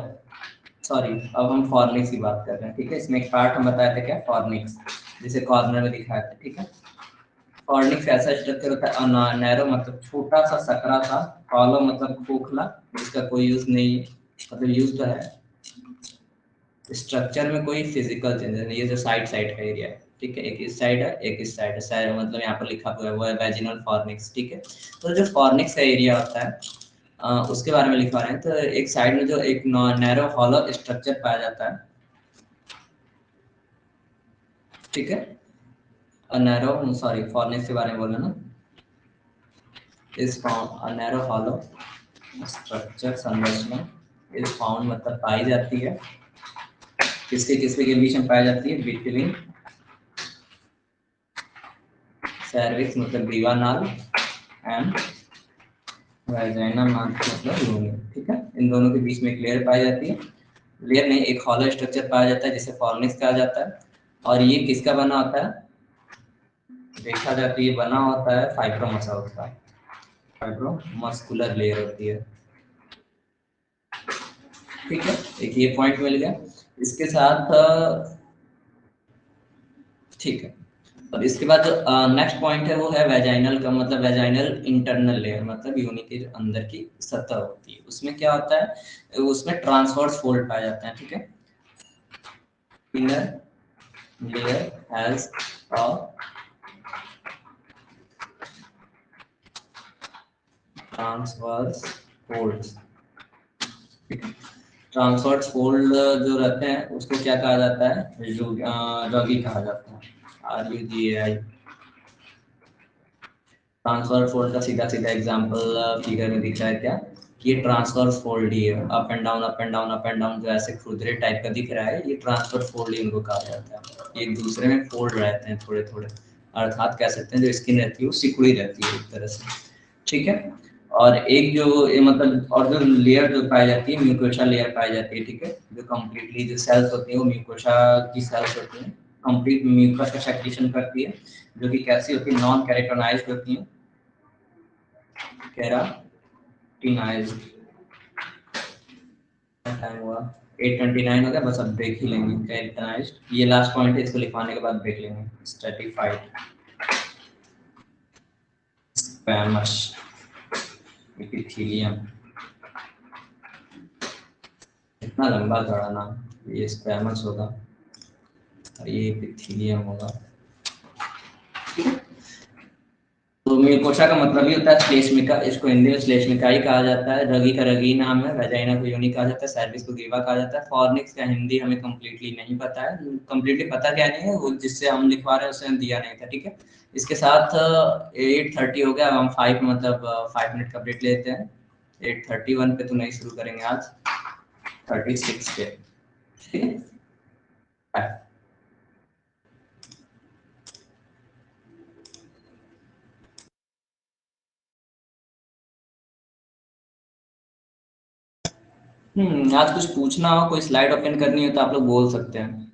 सॉरी अब हम फॉर्निक्स की बात कर रहे हैं, ठीक है। इसमें एक पार्ट हम बताए थे क्या, फॉर्निक्स, जिसे कॉर्नर में दिखाया था, ठीक है। फॉर्निक्स ऐसा स्ट्रक्चर होता है, नैरो मतलब छोटा सा सकरा सा, हॉलो मतलब खोखला जिसका कोई यूज नहीं है, मतलब यूज तो है, स्ट्रक्चर में कोई फिजिकल चेंजेस नहीं। ये जो साइड साइड का एरिया है, ठीक है, एक इस साइड है एक इस साइड है, साइड मतलब यहाँ पर लिखा हुआ है वो है वेजिनल फॉर्निक्स, ठीक है। तो जो फॉर्निक्स का एरिया होता है उसके बारे में लिखवा रहे हैं। तो एक साइड में जो एक नैरो हॉलो स्ट्रक्चर पाया जाता है, ठीक है, नैरो, सॉरी फॉर्निक्स के बारे में बोला ना, is found a narrow hollow structure संरचना इज फाउंड मतलब पाई जाती है, किसके किसके के बीच में पाई जाती है, बिटवीन सर्विक्स मतलब ग्रीवा नाल एंड वाजाइना मतलब योनि, ठीक है। इन दोनों के बीच में एक लेयर पाई जाती है, लेयर नहीं एक हॉलो स्ट्रक्चर पाया जाता है जिसे फॉर्निक्स कहा जाता है। और ये किसका बना होता है, देखा जाए तो ये बना होता है फाइब्रोमसल का, फाइब्रोमस्कुलर लेयर होती है, ठीक है। एक ये पॉइंट मिल गया इसके साथ, ठीक है। और इसके बाद जो नेक्स्ट पॉइंट है वो है वेजाइनल का, मतलब वेजाइनल इंटरनल लेयर मतलब योनि के जो अंदर की सतह होती है उसमें क्या होता है, उसमें ट्रांसवर्स फोल्ड पाए जाते हैं, ठीक है। Inner layer has a transverse folds, transverse fold जो रहते हैं उसको क्या कहा जाता है, रॉगी कहा जाता है, RUGAI। ट्रांसफर फोल्ड का सीधा सीधा एग्जांपल फिगर में दिख रहा है क्या, कि ये ट्रांसफर फोल्ड ही है, up and down up and down up and down जो ऐसे खुरदरे टाइप का दिख रहा है, ये ट्रांसफर फोल्ड ही इनको कहा जाता है। एक दूसरे में फोल्ड रहते हैं थोड़े थोड़े, अर्थात कह सकते हैं जो स्किन रहती है वो सिकुड़ी रहती है एक तरह से, ठीक है। और एक जो ये मतलब और जो लेयर जो पाई जाती है म्यूकोसा लेयर पाई जाती है, ठीक है, जो कम्प्लीटली जो सेल्स होती है वो म्यूकोसा की सेल्स होती है, कंप्लीट म्यूकस का सेक्रेशन करती है, जो कि कैसी होती है, नॉन कैरेटोनाइज्ड होती है, केराटिनाइज्ड। टाइम हुआ 8:29 हो गया, बस अब ब्रेक ही लेंगे। कैरेटनाइज्ड ये लास्ट पॉइंट है, इसको लिखवाने के बाद ब्रेक लेंगे। स्ट्रेटिफाइड स्क्वैमस एपिथेलियम, इतना लंबा चौड़ा नाम, ये स्क्वैमस होगा और ये एपिथेलियम होगा। तो म्यूकोसा का मतलब ही होता है श्लेष्मिका, इसको हिंदी में श्लेष्मिका ही कहा जाता है। रगी का रगी नाम है, वेजाइना को योनि कहा जाता है, सर्विस को ग्रीवा कहा जाता है। फॉर्निक्स का हिंदी हमें कंप्लीटली नहीं पता है, कंप्लीटली पता क्या नहीं है, वो जिससे हम लिखवा रहे हैं उसने दिया नहीं था, ठीक है। इसके साथ 8:30 हो गया, हम 5 मिनट का ब्रेक लेते हैं। 8:31 पे तो नहीं शुरू करेंगे आज, 36 पे, ठीक है। बाय। आज कुछ पूछना हो, कोई स्लाइड ओपन करनी हो तो आप लोग बोल सकते हैं।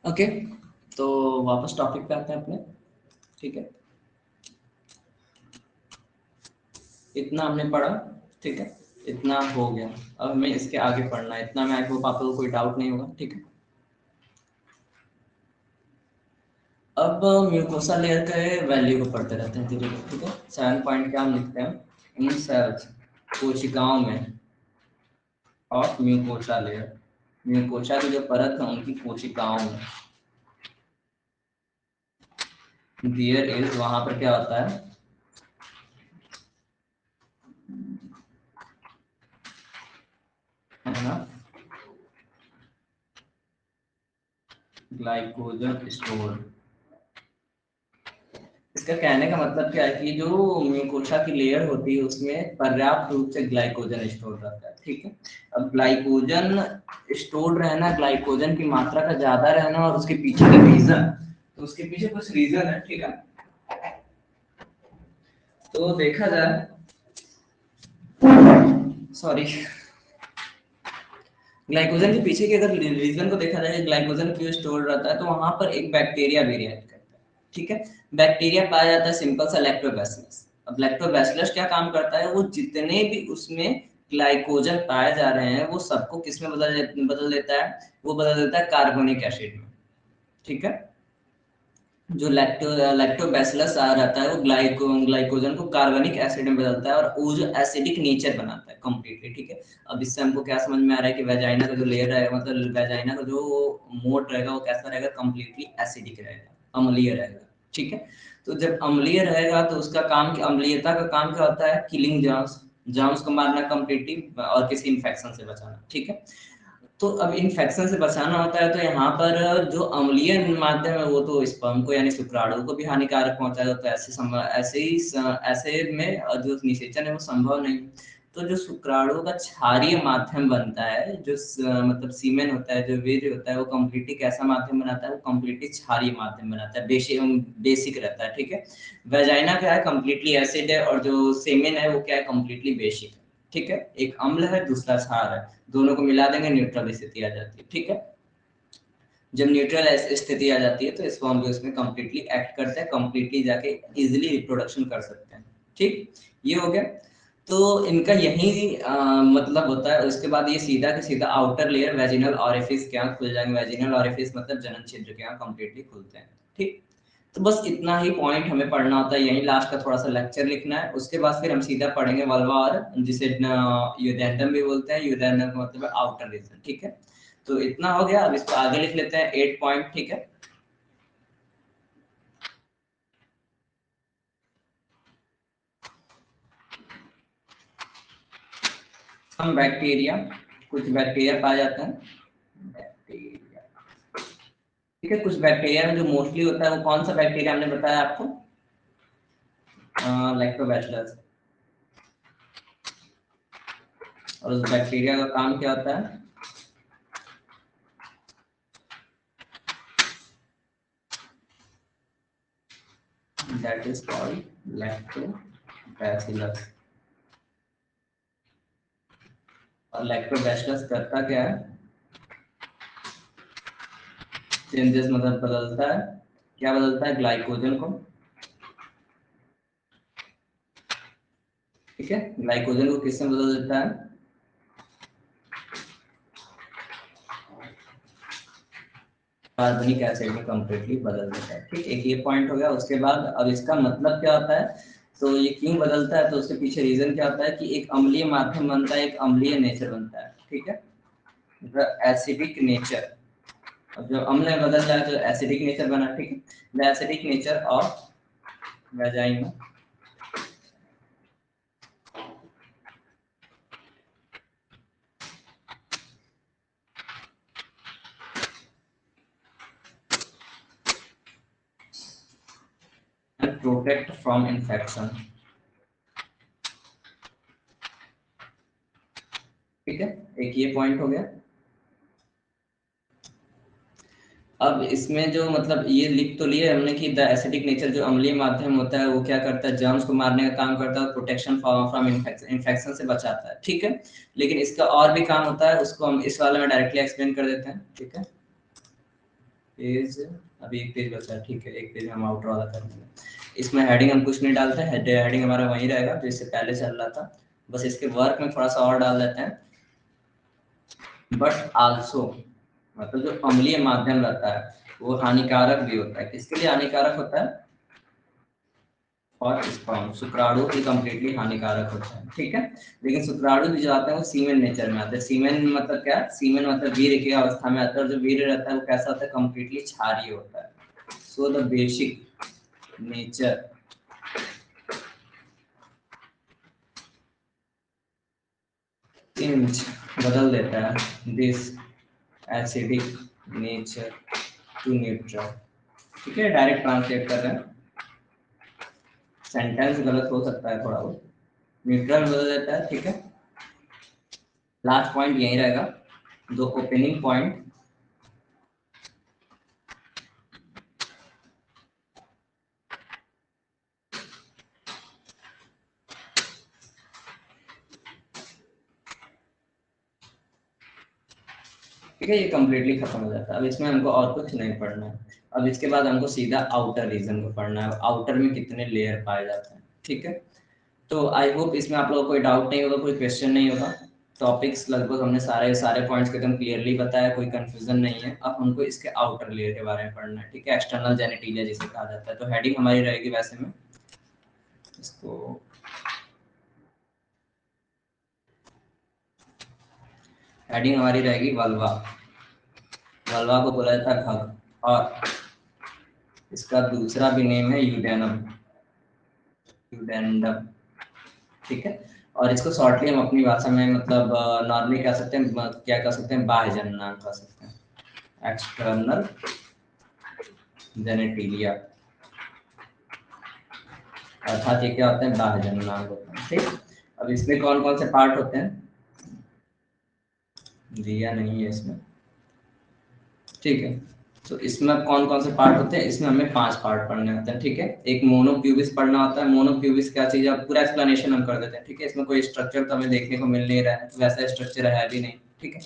ओके, तो वापस टॉपिक पे आते हैं अपने। ठीक है, इतना हमने पढ़ा। ठीक है, इतना हो गया। अब हमें इसके आगे पढ़ना है। इतना में आई होप आपको कोई डाउट नहीं होगा। ठीक है, अब म्यूकोसा लेयर के वैल्यू को पढ़ते रहते हैं धीरे धीरे। ठीक है, 7 पॉइंट क्या हम लिखते हैं, इन सेल्स, कोशिकाओं में, ऑफ म्यूकोसा लेयर, म्यूकोसा की जो परत है उनकी कोशिकाओं में, देयर इज, वहां पर क्या होता है, है ना, ग्लाइकोजन स्टोर। इसका कहने का मतलब क्या है कि जो म्यूकोसा की लेयर होती है उसमें पर्याप्त रूप से ग्लाइकोजन स्टोर रहता है। ठीक है, अब ग्लाइकोजन स्टोर रहना, ग्लाइकोजन की मात्रा का ज्यादा रहना और उसके पीछे का रीजन, तो उसके पीछे कुछ रीजन है। ठीक है, तो देखा जाए, सॉरी, ग्लाइकोजन के पीछे के अगर रीजन को देखा जाए, ग्लाइकोजन क्यों स्टोर रहता है, तो वहां पर एक बैक्टीरिया भी रिएक्ट करता है। ठीक है, बैक्टीरिया पाया जाता है सिंपल सा लैक्टोबैसिलस। अब लैक्टोबैसिलस क्या काम करता है, वो जितने भी उसमें ग्लाइकोजन पाए जा रहे हैं वो सबको किस में बदल देता है, वो बदल देता है कार्बोनिक एसिड में। ठीक है, जो लैक्टोबैसिलस आ रहता है वो ग्लाइकोजन को कार्बनिक एसिड में बदलता है और वो जो एसिडिक नेचर बनाता है कंप्लीटली। ठीक है, अब इससे हमको क्या समझ में आ रहा है कि वेजाइना का जो लेयर रहेगा, मतलब वेजाइना का जो मोड रहेगा वो कैसा रहेगा, कंप्लीटली एसिडिक रहेगा, अम्लीय रहेगा। ठीक है, तो जब अम्लीय रहेगा तो उसका काम, अम्लीयता का काम क्या होता है, किलिंग जर्म्स, जर्म्स को मारना कंप्लीटली और किसी इंफेक्शन से बचाना। ठीक है, तो अब इन्फेक्शन से बचाना होता है, तो यहाँ पर जो अम्लीय माध्यम है वो तो स्पर्म को यानी शुक्राणु को भी हानिकारक पहुंचाएगा। तो ऐसे में जो निषेचन है वो संभव नहीं। तो जो शुक्राणु का क्षारीय माध्यम बनता है, जो मतलब सीमेन होता है, जो वीर्य होता है, वो कम्प्लीटली कैसा माध्यम बनाता है, वो कम्प्लीटली क्षारीय माध्यम बनाता है, बेसिक रहता है। ठीक है, वेजाइना क्या है, कम्प्लीटली एसिड है, और जो सेमेन है वो क्या है, कम्प्लीटली बेसिक है। ठीक है, एक अम्ल है दूसरा क्षार है, दोनों को मिला देंगे न्यूट्रल स्थिति आ जाती है। ठीक है, जब न्यूट्रल स्थिति आ जाती है तो स्पर्म भी उसमें कंप्लीटली एक्ट करते हैं, कंप्लीटली जाके इजीली रिप्रोडक्शन कर सकते हैं। ठीक, ये हो गया। तो इनका यही मतलब होता है। उसके बाद ये सीधा के सीधा आउटर लेयर वेजिनल ऑरिफिस के यहाँ खुल जाएंगे। वेजिनल ऑरिफिस मतलब जनन छिद्र के यहाँ कंप्लीटली खुलते हैं। ठीक, तो बस इतना ही पॉइंट हमें पढ़ना होता है, यही लास्ट का थोड़ा सा लेक्चर लिखना है। उसके बाद फिर हम सीधा पढ़ेंगे वल्वा, और जिसे यूडेंडम भी बोलते हैं। यूडेंडम का मतलब है आउटर रीजन। ठीक है, तो इतना हो गया। अब इसको आगे लिख लेते हैं 8 पॉइंट। ठीक है, हम बैक्टीरिया, कुछ बैक्टीरिया पाए जाते हैं, बैक्टीरिया। ठीक है, कुछ बैक्टीरिया में जो मोस्टली होता है वो कौन सा बैक्टीरिया हमने बताया आपको, लैक्टोबैसिलस। और उस बैक्टीरिया का काम क्या होता है, दैट इज कॉल्ड लैक्टोबैसिलस। और लैक्टोबैसिलस करता क्या है, चेंजेस मतलब बदलता है, क्या बदलता है, ग्लाइकोजन को। ठीक है, ग्लाइकोजन को किससे बदल देता है, कार्बनिक एसिड में कंप्लीटली बदल देता है। ठीक, एक ये पॉइंट हो गया। उसके बाद अब इसका मतलब क्या होता है, तो ये क्यों बदलता है, तो उसके पीछे रीजन क्या होता है कि एक अम्लीय माध्यम बनता है, एक अम्लीय नेचर बनता है। ठीक है, एसिडिक नेचर। अब जब अम्ल में बदल जाए तो एसिडिक नेचर बना। ठीक है, the acidic nature of vagina and protect from infection. ठीक है, एक ये पॉइंट हो गया। अब इसमें जो मतलब ये लिख तो लिए हमने कि द एसिडिक नेचर, जो अम्लीय माध्यम होता है वो क्या करता है, जर्म्स को मारने का काम करता है, प्रोटेक्शन फ्रॉम इन्फेक्शन से बचाता है। ठीक है, लेकिन इसका और भी काम होता है, उसको हम इस वाले में डायरेक्टली एक्सप्लेन कर देते हैं। ठीक है, पेज, अभी एक पेज बचा है, ठीक है, एक पेज हम आउटर वाला कर लेंगे। इसमें हेडिंग हम कुछ नहीं डालते हैं, हेडिंग हमारा वही रहेगा जो इससे पहले चल रहा था, बस इसके वर्क में थोड़ा सा और डाल देते हैं। बट आल्सो मतलब जो अम्लीय माध्यम रहता है वो हानिकारक भी होता है। किसके लिए हानिकारक होता है? और स्पर्म, शुक्राणु भी कंप्लीटली हानिकारक होता है, ठीक है। लेकिन शुक्राणु भी जो आते हैं वो सीमेन नेचर में आते हैं। सीमेन मतलब क्या? सीमेन मतलब वीर्य की अवस्था में आता है, और जो वीर्य रहता है वो कैसा होता है? कंप्लीटली क्षारीय होता है। So the basic nature change, बदल देता है this acidic nature to neutral, ठीक है। डायरेक्ट ट्रांसलेट कर रहे हैं, सेंटेंस गलत हो सकता है थोड़ा बहुत, न्यूट्रल बदल देता है, ठीक है। लास्ट पॉइंट यही रहेगा, दो ओपनिंग पॉइंट। ठीक है, ये कंप्लीटली खत्म हो जाता है। अब इसमें हमको और कुछ नहीं पढ़ना है। अब इसके बाद हमको सीधा आउटर रीजन को पढ़ना है, आउटर में कितने लेयर पाए जाते हैं, ठीक है। तो आई होप इसमें आप लोगों को कोई डाउट नहीं होगा, कोई क्वेश्चन नहीं होगा। टॉपिक्स लगभग हमने सारे सारे पॉइंट्स के एकदम क्लियरली बताया, कोई कंफ्यूजन नहीं है। अब हमको इसके आउटर लेयर के बारे में पढ़ना है, ठीक है, एक्सटर्नल जेनिटिलिया जिसे कहा जाता है। तो हेडिंग हमारी रहेगी, वैसे में इसको हेडिंग हमारी रहेगी वल्वा। वल्वा को बोला जाता है घग, और इसका दूसरा भी नेम है यूडेनम, यूडेंडम, ठीक है। और इसको शॉर्टली हम अपनी भाषा में मतलब नॉर्मली कह सकते हैं, क्या कह सकते हैं, बाह्य जननांग कह सकते हैं, एक्सटर्नल जेनेटिलिया, अर्थात ये क्या होते हैं? बाह्य जननांग होते हैं, ठीक। अब इसमें कौन कौन से पार्ट होते हैं? दिया नहीं है इसमें, ठीक है। तो इसमें कौन कौन से पार्ट होते हैं? इसमें हमें 5 पार्ट पढ़ने होते हैं, ठीक है। एक मोनोप्यूबिस पढ़ना होता है। मोनोप्यूबिस क्या चीज है? पूरा एक्सप्लेनेशन हम कर देते हैं, ठीक है। इसमें कोई स्ट्रक्चर तो हमें देखने को मिल नहीं रहा है, वैसा स्ट्रक्चर है भी नहीं, ठीक है।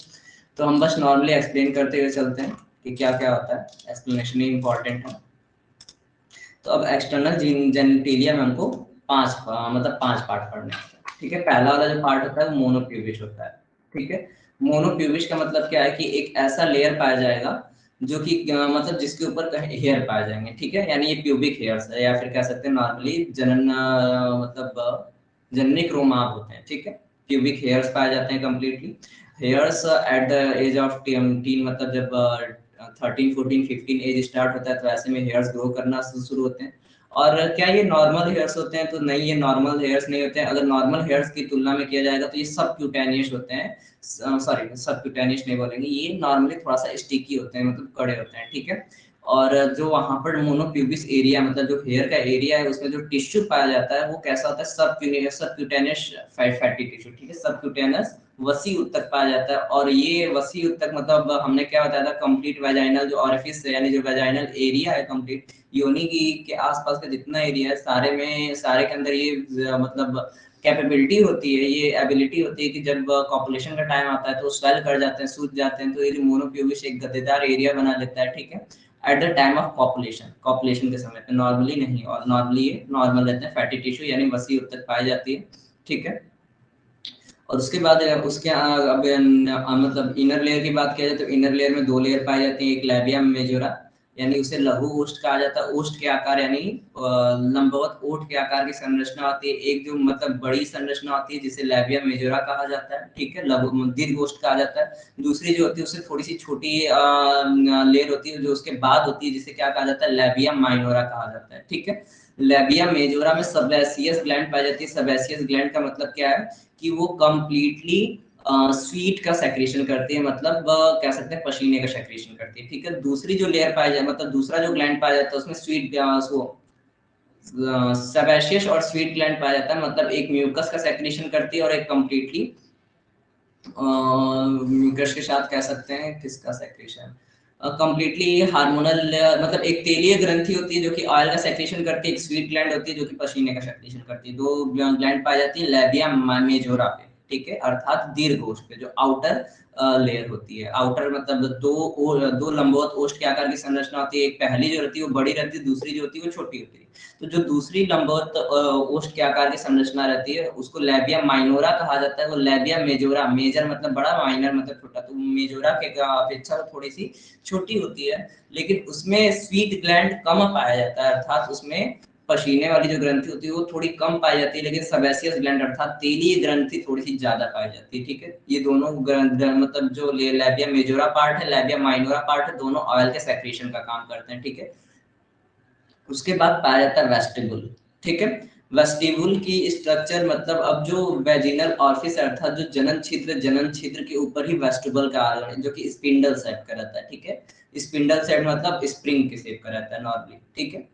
तो हम बस नॉर्मली एक्सप्लेन करते हुए चलते हैं कि क्या क्या होता है, एक्सप्लेनेशन ही इंपॉर्टेंट है। तो अब एक्सटर्नल जेनिटेलिया में हमको मतलब 5 पार्ट पढ़ने होते हैं, ठीक है। पहला वाला जो पार्ट होता है वो मोनोप्यूबिस होता है, ठीक है। मोनोप्यूबिस का मतलब क्या है कि एक ऐसा लेयर पाया जाएगा जो कि मतलब जिसके ऊपर हेयर पाए जाएंगे, ठीक है। यानी ये प्यूबिक हेयर्स है, या फिर कह सकते हैं नॉर्मली जनन मतलब जननिक रोमांस होते हैं, ठीक है। प्यूबिक हेयर्स पाए जाते हैं completely. Hairs at the age of teen, मतलब जब 13 14 15 एज स्टार्ट होता है तो ऐसे में हेयर्स ग्रो करना शुरू होते हैं। और क्या ये नॉर्मल हेयर्स होते हैं? तो नहीं, ये नॉर्मल हेयर्स नहीं होते हैं। अगर नॉर्मल हेयर्स की तुलना में किया जाएगा तो ये सब क्यूटेनियस होते हैं, सॉरी सब क्यूटेनियस नहीं बोलेंगे, ये नॉर्मली थोड़ा सा स्टिकी होते हैं, मतलब कड़े होते हैं, ठीक है। और जो वहां पर मोनोप्यूबिस एरिया मतलब जो हेयर का एरिया है उसमें जो टिश्यू पाया जाता है वो कैसा होता है? सब क्यूटेनियस फैटी टिश्यू, ठीक है। सब क्यूटेनियस वसी उत्तक पाया जाता है। और ये वसी उत्तक मतलब हमने क्या बताया था, कंप्लीट वेजाइनल जो ऑरिफिस है, यानी जो वेजाइनल एरिया है कंप्लीट योनि की के आसपास का जितना एरिया है सारे के अंदर ये मतलब कैपेबिलिटी होती है, ये एबिलिटी होती है कि जब कॉपुलेशन का टाइम आता है तो स्वेल कर जाते हैं, सूज जाते हैं। तो ये जो मोनोप्यूबिस एक गद्देदार एरिया बना लेता है, ठीक है, at the time of copulation के समय पे। नॉर्मली नहीं, और नॉर्मली ये नॉर्मल रहते हैं, फैटी टिश्यू यानी वसी उत्तक पाई जाती है, ठीक है। और उसके बाद उसके अब मतलब इनर लेयर की बात किया जाए तो इनर लेयर में 2 लेयर पाई जाती है। एक लैबिया मेजोरा, यानी उसे लघु ओष्ठ कहा जाता है। ओष्ठ के आकार यानी लंबवत ओठ के आकार की संरचना होती है। एक जो मतलब बड़ी संरचना होती है जिसे लैबिया मेजोरा कहा जाता है, ठीक है, लघु दीर्घ ओष्ठ कहा जाता है। दूसरी जो होती है उससे थोड़ी सी छोटी लेयर होती है जो उसके बाद होती है, जिसे क्या कहा जाता है? लैबिया माइनोरा कहा जाता है, ठीक है। लैबिया मेजोरा में सबैसियस ग्लैंड पाई जाती है। सबैसियस ग्लैंड का मतलब क्या है कि वो कंप्लीटली स्वीट का सेक्रेशन करती है, मतलब कह सकते हैं पसीने का सेक्रेशन करती है, ठीक है। दूसरी जो लेयर पाया जाए मतलब दूसरा जो ग्लैंड पाया जाता है उसमें स्वीट सेबेशियस और स्वीट ग्लैंड पाया जाता है, मतलब एक म्यूकस का सेक्रेशन करती है और एक कंप्लीटली म्यूकस के साथ कह सकते हैं किसका सेक्रेशन, कंप्लीटली हार्मोनल, मतलब एक तेलीय ग्रंथि होती है जो कि ऑयल का सेक्रेशन करती है, एक स्वीट ग्लैंड होती है जो कि पसीने का सेक्रेशन करती है। 2 ग्लैंड पाई जाती है लैबिया मेजोरा पे, ठीक है, अर्थात दीर्घ ओष्ठ पे जो आउटर लेयर होती है। आउटर मतलब दो लंबवत ओष्ठ के आकार की संरचना होती है, एक पहली जो रहती है वो बड़ी रहती है, दूसरी जो होती है वो छोटी होती है। तो जो दूसरी लंबवत ओष्ठ के आकार की संरचना रहती है उसको लैबिया माइनोरा कहा जाता है। वो लैबिया मेजोरा, मेजर मतलब बड़ा, माइनर मतलब छोटा, तो मेजोरा के अपेक्षा वो थोड़ी सी छोटी होती है, लेकिन उसमें स्वीट ग्लैंड कम पाया जाता है, अर्थात उसमें पसीने वाली जो ग्रंथि होती है वो थोड़ी कम पाई जाती है, लेकिन सेबेसियस ग्लैंड अर्थात तेलीय ग्रंथि थोड़ी सी ज्यादा पाई जाती है। ठीक है, ये दोनों मतलब जो लैबिया मेजोरा पार्ट है, लैबिया माइनोरा पार्ट है, दोनों ऑयल के सेक्रेशन का काम करते हैं। ठीक है, उसके बाद पाया जाता है वेस्टिबुल। ठीक है, वेस्टिबुल की स्ट्रक्चर मतलब अब जो वेजिनल ऑरिफिस अर्थात जो जनन छिद्र के ऊपर ही वेस्टिबल का आर्गन है, जो कि स्पिंडल शेप का रहता है। ठीक है, स्पिंडल शेप मतलब स्प्रिंग के शेप का रहता है नॉर्मली। ठीक है,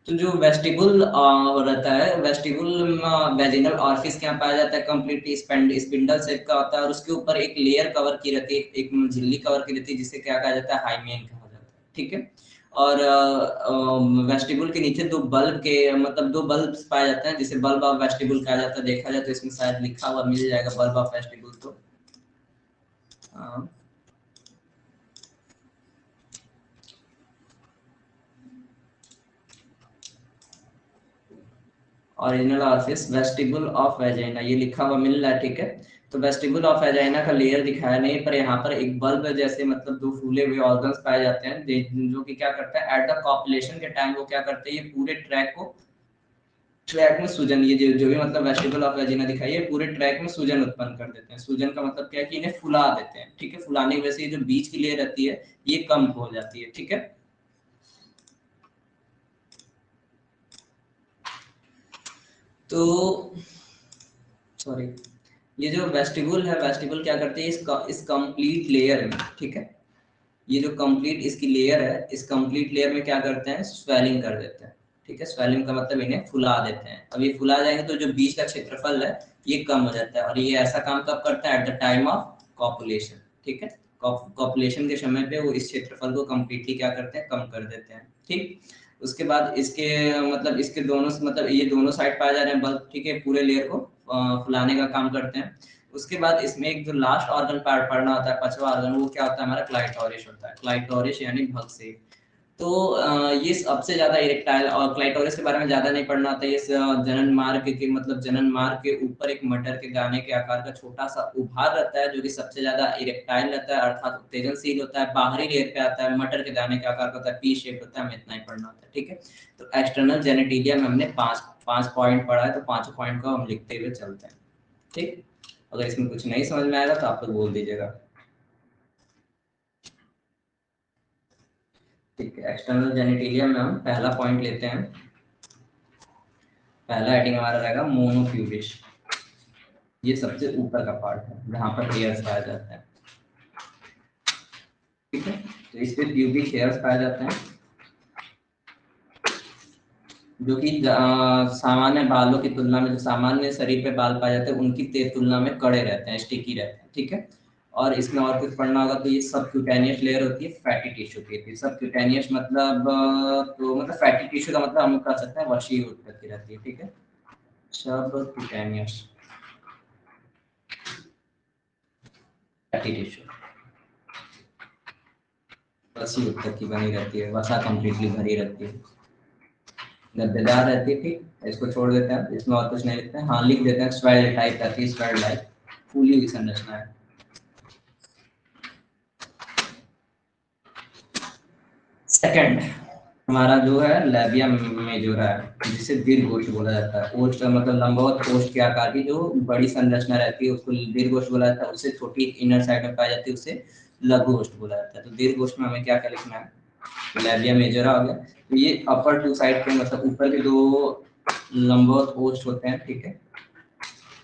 तो जो वेस्टिबुल रहता है, वेस्टिबुल वेजिनल ऑरिफिस क्या पाया जाता है, कंप्लीटली स्पिंडल शेप का होता है, और उसके ऊपर एक लेयर कवर की रहती है, एक झिल्ली कवर की रहती है, जिसे क्या कहा जाता है, हाइमेन कहा जाता है। ठीक है, और वेस्टिबुल के नीचे दो बल्ब के मतलब दो बल्ब पाए जाते हैं, जिसे बल्ब ऑफ वेस्टिबुल कहा जाता है। देखा जाए तो इसमें शायद लिखा हुआ मिल जाएगा बल्ब ऑफ वेस्टिबुल। तो original orifice vestibule of vagina ये लिखा हुआ मिल रहा है। ठीक है, तो वेस्टिबुल ऑफ वेजाइना का लेयर दिखाया नहीं, पर यहाँ पर एक बल्ब जैसे मतलब दो फूले हुए ऑर्गन्स पाए जाते हैं, जो कि क्या करता है, एट द कॉपुलेशन के टाइम वो क्या करते हैं, ये पूरे ट्रैक में सूजन, ये जो भी मतलब वेस्टिबल ऑफ वेजिना दिखाई है, पूरे ट्रैक में सूजन उत्पन्न कर देते हैं। सूजन का मतलब क्या है कि इन्हें फुला देते हैं। ठीक है, फुलाने की वजह से ये जो बीच की लेयर रहती है ये कम हो जाती है। ठीक है, तो सॉरी, ये जो वेस्टिबुल है, वेस्टिबुल क्या करते हैं, इस कंप्लीट लेयर में, ठीक है, ये जो कंप्लीट इसकी लेयर है, इस कंप्लीट लेयर में क्या करते हैं, स्वेलिंग कर देते हैं। ठीक है, स्वेलिंग का मतलब इन्हें फुला देते हैं। अब ये फुला जाएंगे तो जो बीच का क्षेत्रफल है ये कम हो जाता है, और ये ऐसा काम कब करता है, at the time of copulation. ठीक है, कॉपुलेशन के समय पे वो इस क्षेत्रफल को कंप्लीटली क्या करते हैं, कम कर देते हैं। ठीक, उसके बाद इसके मतलब इसके दोनों मतलब ये दोनों साइड पाए जा रहे हैं बल्ब। ठीक है, पूरे लेयर को फुलाने का काम करते हैं। उसके बाद इसमें एक जो लास्ट ऑर्गन पार्ट पढ़ना होता है, पांचवा ऑर्गन, वो क्या होता है, हमारा क्लाइटोरिस होता है। क्लाइटोरिस यानी भग से। तो ये सबसे ज्यादा इरेक्टाइल, और क्लाइटोरिस के बारे में ज्यादा नहीं पढ़ना होता है। ये जनन मार्ग के मतलब जनन मार्ग के ऊपर एक मटर के दाने के आकार का छोटा सा उभार रहता है, जो कि सबसे ज्यादा इरेक्टाइल रहता है, अर्थात उत्तेजनशील होता है। बाहरी लेयर पे आता है, मटर के दाने के आकार का होता है, पी शेप होता है, हमें इतना ही पढ़ना होता है। ठीक है, तो एक्सटर्नल जेनेटिलिया में हमने पांच पांच पॉइंट पढ़ा है, तो पांचों पॉइंट को हम लिखते हुए चलते हैं। ठीक, अगर इसमें कुछ नहीं समझ में आएगा तो आप लोग बोल दीजिएगा। ठीक है, एक्सटर्नल जेनिटेलिया में हम पहला पॉइंट लेते हैं। पहला हेडिंग हमारा रहेगा मोनोप्यूबिस। ये सबसे ऊपर का पार्ट है जहां पर हेयर्स पाया जाता है। ठीक है, तो इस पे प्यूबिक हेयर्स पाए जाते हैं, जो कि सामान्य बालों की तुलना में, जो सामान्य शरीर पे बाल पाए जाते हैं उनकी तुलना में कड़े रहते हैं, स्टिकी रहते हैं। ठीक है, और इसमें और कुछ पढ़ना होगा तो ये सबक्यूटेनियस लेयर होती है, फैटी टिश्यू की होती है। सबक्यूटेनियस मतलब तो मतलब फैटी टिश्यू का मतलब हम कह सकते हैं वशी उत्पत्ति रहती है। ठीक है, सबक्यूटेनियस फैटी टिश्यू वसी उत्पत्ति बनी रहती है, वसा कंप्लीटली भरी रहती है, गद्देदार रहती है। ठीक, इसको छोड़ देते हैं, इसमें और कुछ नहीं लिखते हैं। हाँ लिख देते हैं, स्वेल्ड टाइप रहती है, स्वेल्ड लाइक फूली हुई संरचना है। सेकंड हमारा जो है लैबिया मेजोरा है, जिसे दीर्घ ओष्ठ बोला जाता है। ओष्ठ मतलब लंबवत ओष्ठ के आकार की जो बड़ी संरचना रहती है उसको दीर्घ ओष्ठ बोला जाता है। उससे छोटी इनर साइड में पाई जाती है उसे लघु ओष्ठ बोला जाता है। तो दीर्घ ओष्ठ में हमें क्या क्या लिखना है, लैबिया मेजोरा हो गया। तो ये अपर टू साइड के मतलब ऊपर के दो लंबवत ओष्ठ होते हैं। ठीक है,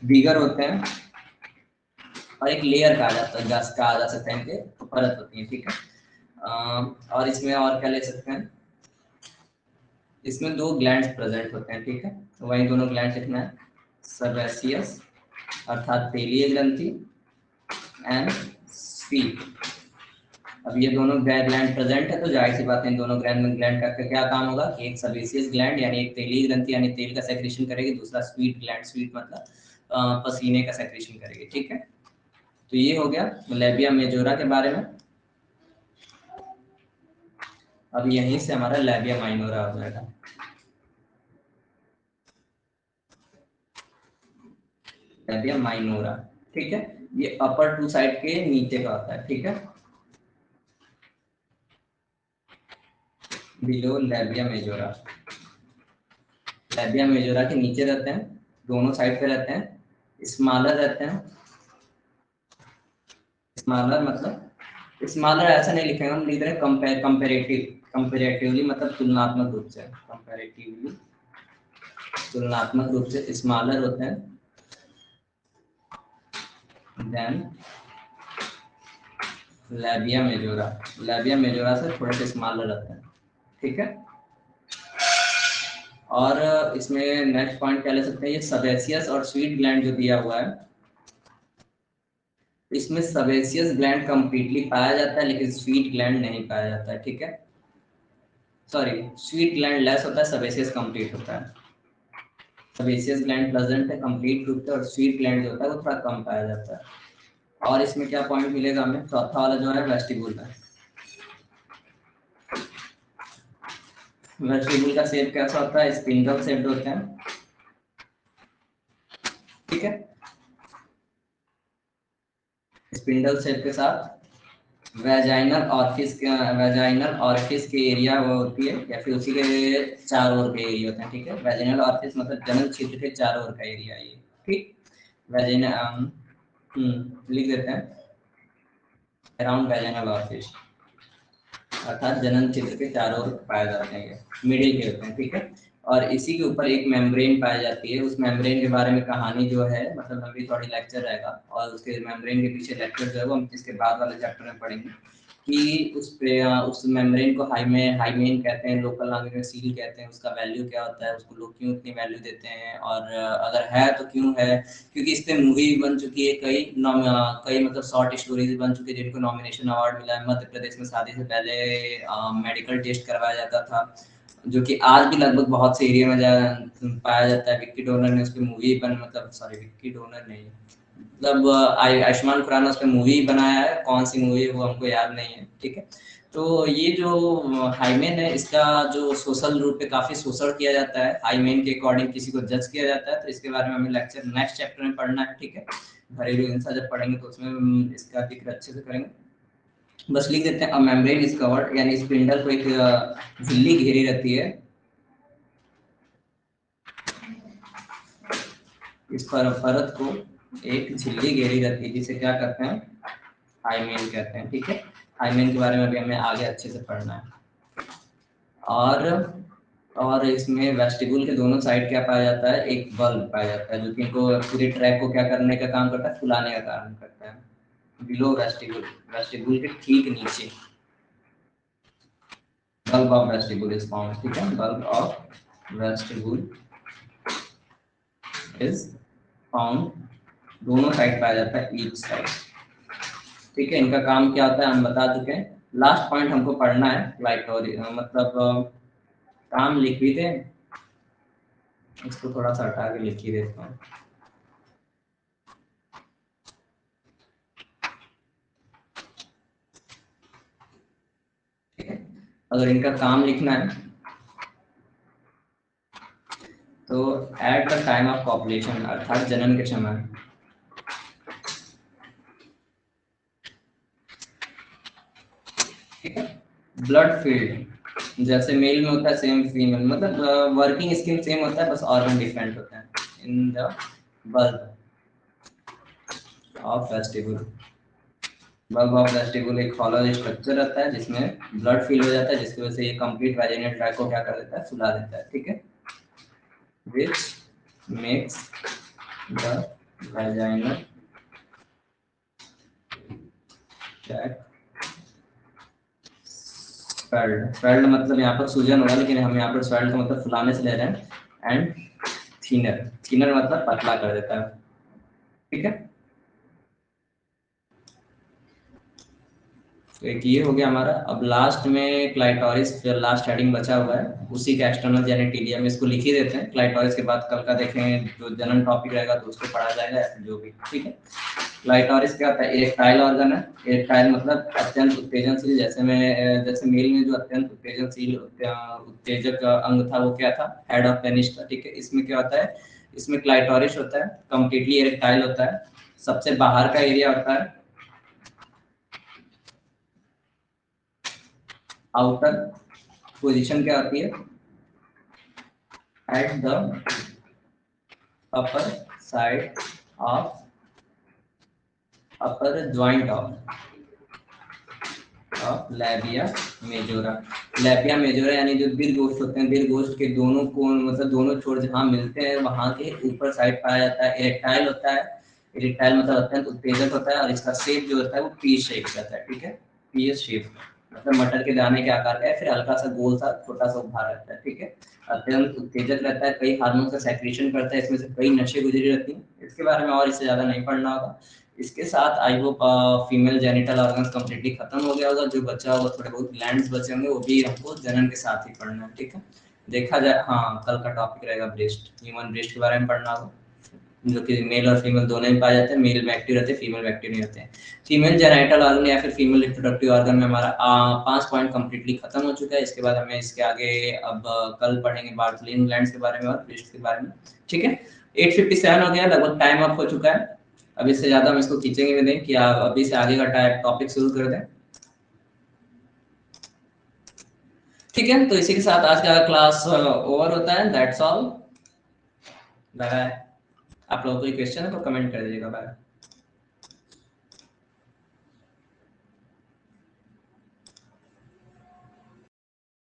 बिगर होते हैं, और एक लेयर कहा जाता है, गस कहा जा सकता है, इनके परत होती है। ठीक है, और इसमें और क्या ले सकते हैं, इसमें दो ग्लैंड्स प्रेजेंट होते हैं। ठीक है, तो वही दोनों ग्लैंड्स लिखना है, सेबेसियस अर्थात तेलीय ग्रंथि एंड स्वीट। अब ये दोनों ग्लैंड प्रेजेंट है तो जाहिर सी बात है इन दोनों ग्लैंड का क्या काम होगा कि एक सेबेसियस ग्लैंड यानी एक तेलीय ग्रंथि यानी तेल का सेक्रेशन करेगी, दूसरा स्वीट ग्लैंड, स्वीट मतलब पसीने का सेक्रेशन करेगी, ठीक है। तो ये हो गया लेबिया मेजोरा के बारे में। अब यहीं से हमारा लेबिया माइनोरा हो जाएगा। लेबिया माइनोरा, ठीक है, ये अपर टू साइड के नीचे का होता है, ठीक है, बिलो लेबिया मेजोरा। लेबिया मेजोरा के नीचे रहते हैं, दोनों साइड पे रहते हैं, स्मॉलर रहते हैं। स्मॉलर मतलब स्मॉलर ऐसा नहीं लिखेंगे, हम लिख रहे हैं कंपेरेटिवली मतलब तुलनात्मक रूप से, कंपेरेटिवली तुलनात्मक रूप से स्मॉलर होते हैं then labia majora. Labia majora से थोड़े से स्मॉलर रहते हैं, ठीक है। और इसमें नेक्स्ट पॉइंट क्या ले सकते हैं, ये सबेसियस और स्वीट ग्लैंड जो दिया हुआ है, इसमें सबेसियस ग्लैंड कंप्लीटली पाया जाता है लेकिन स्वीट ग्लैंड नहीं पाया जाता है, ठीक है। सॉरी, स्वीट ग्लैंड लेस होता है, सबेसियस कंप्लीट होता है। सबेसियस ग्लैंड प्रेजेंट है कंप्लीट रूप से, और स्वीट ग्लैंड जो होता है वो थोड़ा कम पाया जाता है। और इसमें क्या पॉइंट मिलेगा हमें, चौथा वाला जो है वेस्टिबुल है। वेस्टिबुल का शेप कैसा होता है, स्पिंडल शेप्ड होते हैं, ठीक है। स्पिंडल शेप के साथ वैजाइनल ऑरिफिस के एरिया वो होती है, या फिर उसी के चारों ओर के एरिया होते हैं, ठीक है। वैजाइनल ऑरिफिस मतलब जनन क्षेत्र के चारों ओर का एरिया ये, ठीक। वैजाइनल लिख देते हैं अराउंड वैजाइनल ऑरिफिस, अर्थात जनन क्षेत्र के चारों ओर पाए जाते हैं, मिडिल के होते हैं, ठीक है। और इसी के ऊपर एक मेम्ब्रेन पाई जाती है, उस मेम्ब्रेन के बारे में कहानी जो है, मतलब लंबी थोड़ी लेक्चर रहेगा, और उसके मेम्ब्रेन के पीछे लेक्चर जो है वो हम इसके बाद वाले चैप्टर में पढ़ेंगे कि उस मेम्ब्रेन को हाइमेन कहते हैं, लोकल लैंग्वेज में सील कहते हैं, उसका वैल्यू क्या होता है, उसको लोग क्यों इतनी वैल्यू देते हैं, और अगर है तो क्यों है, क्योंकि इस पे मूवी बन चुकी है, कई मतलब शॉर्ट स्टोरीज बन चुकी है जिनको नॉमिनेशन अवार्ड मिला है। मध्य प्रदेश में शादी से पहले मेडिकल टेस्ट करवाया जाता था, जो कि आज भी लगभग बहुत से एरिया में पाया जाता है। विक्की डोनर ने उस पर मूवी बन मतलब सॉरी विक्की डोनर नहीं, मतलब आयुष्मान खुराना उस पर मूवी बनाया है, कौन सी मूवी है वो हमको याद नहीं है, ठीक है। तो ये जो हाइमेन है, इसका जो सोशल रूप पे काफी शोषण किया जाता है, हाइमेन के अकॉर्डिंग किसी को जज किया जाता है, तो इसके बारे में हमें लेक्चर नेक्स्ट चैप्टर में पढ़ना है, ठीक है। घरेलू हिंसा जब पढ़ेंगे तो उसमें इसका जिक्र अच्छे से करेंगे। बस लिख देते हैं अ मेम्ब्रेन इज कवर्ड, यानी स्पिंडल को एक झिल्ली घेरी रहती है, इस परत को एक झिल्ली घेरी रहती है, जिसे क्या कहते हैं, हाइमेन कहते हैं, ठीक है। हाइमेन के बारे में भी हमें आगे अच्छे से पढ़ना है। और इसमें वेस्टिबुल के दोनों साइड क्या पाया जाता है, एक बल्ब पाया जाता है, जो कि इनको पूरी ट्रैक को क्या करने का काम करता है, फुलाने का काम करता है। बिलो वेस्टिबुल, वेस्टिबुल के ठीक नीचे bulb of vestibule is found, ठीक है। Bulb of vestibule is found, दोनों साइड पाया जाता है, ईच साइड, ठीक है। इनका काम क्या होता है हम बता चुके हैं। लास्ट पॉइंट हमको पढ़ना है ग्लाइकोरी, मतलब काम लिख भी दें, इसको थोड़ा सा हटा के लिख ही देता हूँ। ठीक है, अगर इनका काम लिखना है तो at the time of population, अर्थात जनन के समय, ठीक है। ब्लड फील्ड जैसे मेल में होता है सेम फीमेल, मतलब वर्किंग स्कीम सेम होता है, बस ऑर्गन डिफरेंट होता है। In the bulb of vestibule, bulb of vestibule एक हॉलो स्ट्रक्चर रहता है जिसमें ब्लड फील हो जाता है, जिसकी वजह से ये कंप्लीट वेजिनल ट्रैक को क्या कर देता है, फुला देता है, ठीक है। which makes the vaginal tract swelled मतलब यहाँ पर सूजन होगा, लेकिन हम यहाँ पर swelled का मतलब फुलाने से ले रहे हैं, एंड थिनर मतलब पतला कर देता है, ठीक है। तो एक ये हो गया हमारा। अब लास्ट में क्लाइटोरिस, जो लास्ट हेडिंग बचा हुआ है उसी का एक्सटर्नल जेनिटेलिया में इसको लिख ही देते हैं। क्लाइटोरिस के बाद कल का देखें जो जनरल टॉपिक रहेगा तो उसको पढ़ा जाएगा या फिर जो भी, ठीक है। क्लाइटोरिस क्या होता है? इरेक्टाइल ऑर्गन है। इरेक्टाइल मतलब अत्यंत उत्तेजनशील। जैसे मेल में जो अत्यंत उत्तेजनशील उत्तेजक अंग था वो क्या था? हेड ऑफ पेनिस था, ठीक है। इसमें क्या होता है? इसमें क्लाइटोरिस होता है, कंप्लीटली इरेक्टाइल होता है। सबसे बाहर का एरिया होता है आउटर पोजीशन, क्या होती है? At the upper side of upper joint of labia majora. Labia majora यानी जो दीर्घोष्ठ होते हैं, दीर्घोष्ठ के दोनों कोण मतलब दोनों छोर जहाँ मिलते हैं वहां के ऊपर साइड पाया जाता है। इरेक्टाइल होता है। इरेक्टाइल मतलब अत्यंत उत्तेजक होता है और इसका शेप जो होता है वो पी शेप रहता है, ठीक है। पी शेप मतलब मटर के दाने के आकार का है, फिर हल्का सा गोल सा छोटा सा उभार रहता है, ठीक है। अत्यंत उत्तेजक रहता है, कई हार्मोन का सेक्रेशन करता है, इसमें से कई नशे गुजरी रहती हैं। इसके बारे में और इससे ज्यादा नहीं पढ़ना होगा। इसके साथ I hope female genital organs completely खत्म हो गया होगा। जो बचा होगा थोड़े बहुत ग्लैंड्स बचे होंगे वो भी हमको जनन के साथ ही पढ़ना है, ठीक है। देखा जाए, हाँ कल का टॉपिक रहेगा ब्रेस्ट, ह्यूमन ब्रेस्ट के बारे में पढ़ना होगा, जो कि मेल और फीमेल दोनों में पाए जाते हैं। मेल में एक्टिव रहते हैं, फीमेल में एक्टिव नहीं होते हैं। फीमेल जेनिटल ऑर्गन या फिर फीमेल रिप्रोडक्टिव ऑर्गन में हमारा 5 पॉइंट कंप्लीटली खत्म हो चुका है। इसके बाद हमें इसके आगे अब कल पढ़ेंगे बार्थोलिन ग्लैंड्स के बारे में और ब्रेस्ट के बारे में, ठीक है। 8:57 हो गया, लगभग टाइम अप हो चुका है। अब इससे ज्यादा हम इसको खींचेंगे भी नहीं कि आप अभी से आगे का टॉपिक शुरू कर दें, ठीक है। तो इसी के साथ आज का क्लास ओवर होता है। That's all, bye. आप लोगों को कोई क्वेश्चन है तो कमेंट कर दीजिएगा। बाय।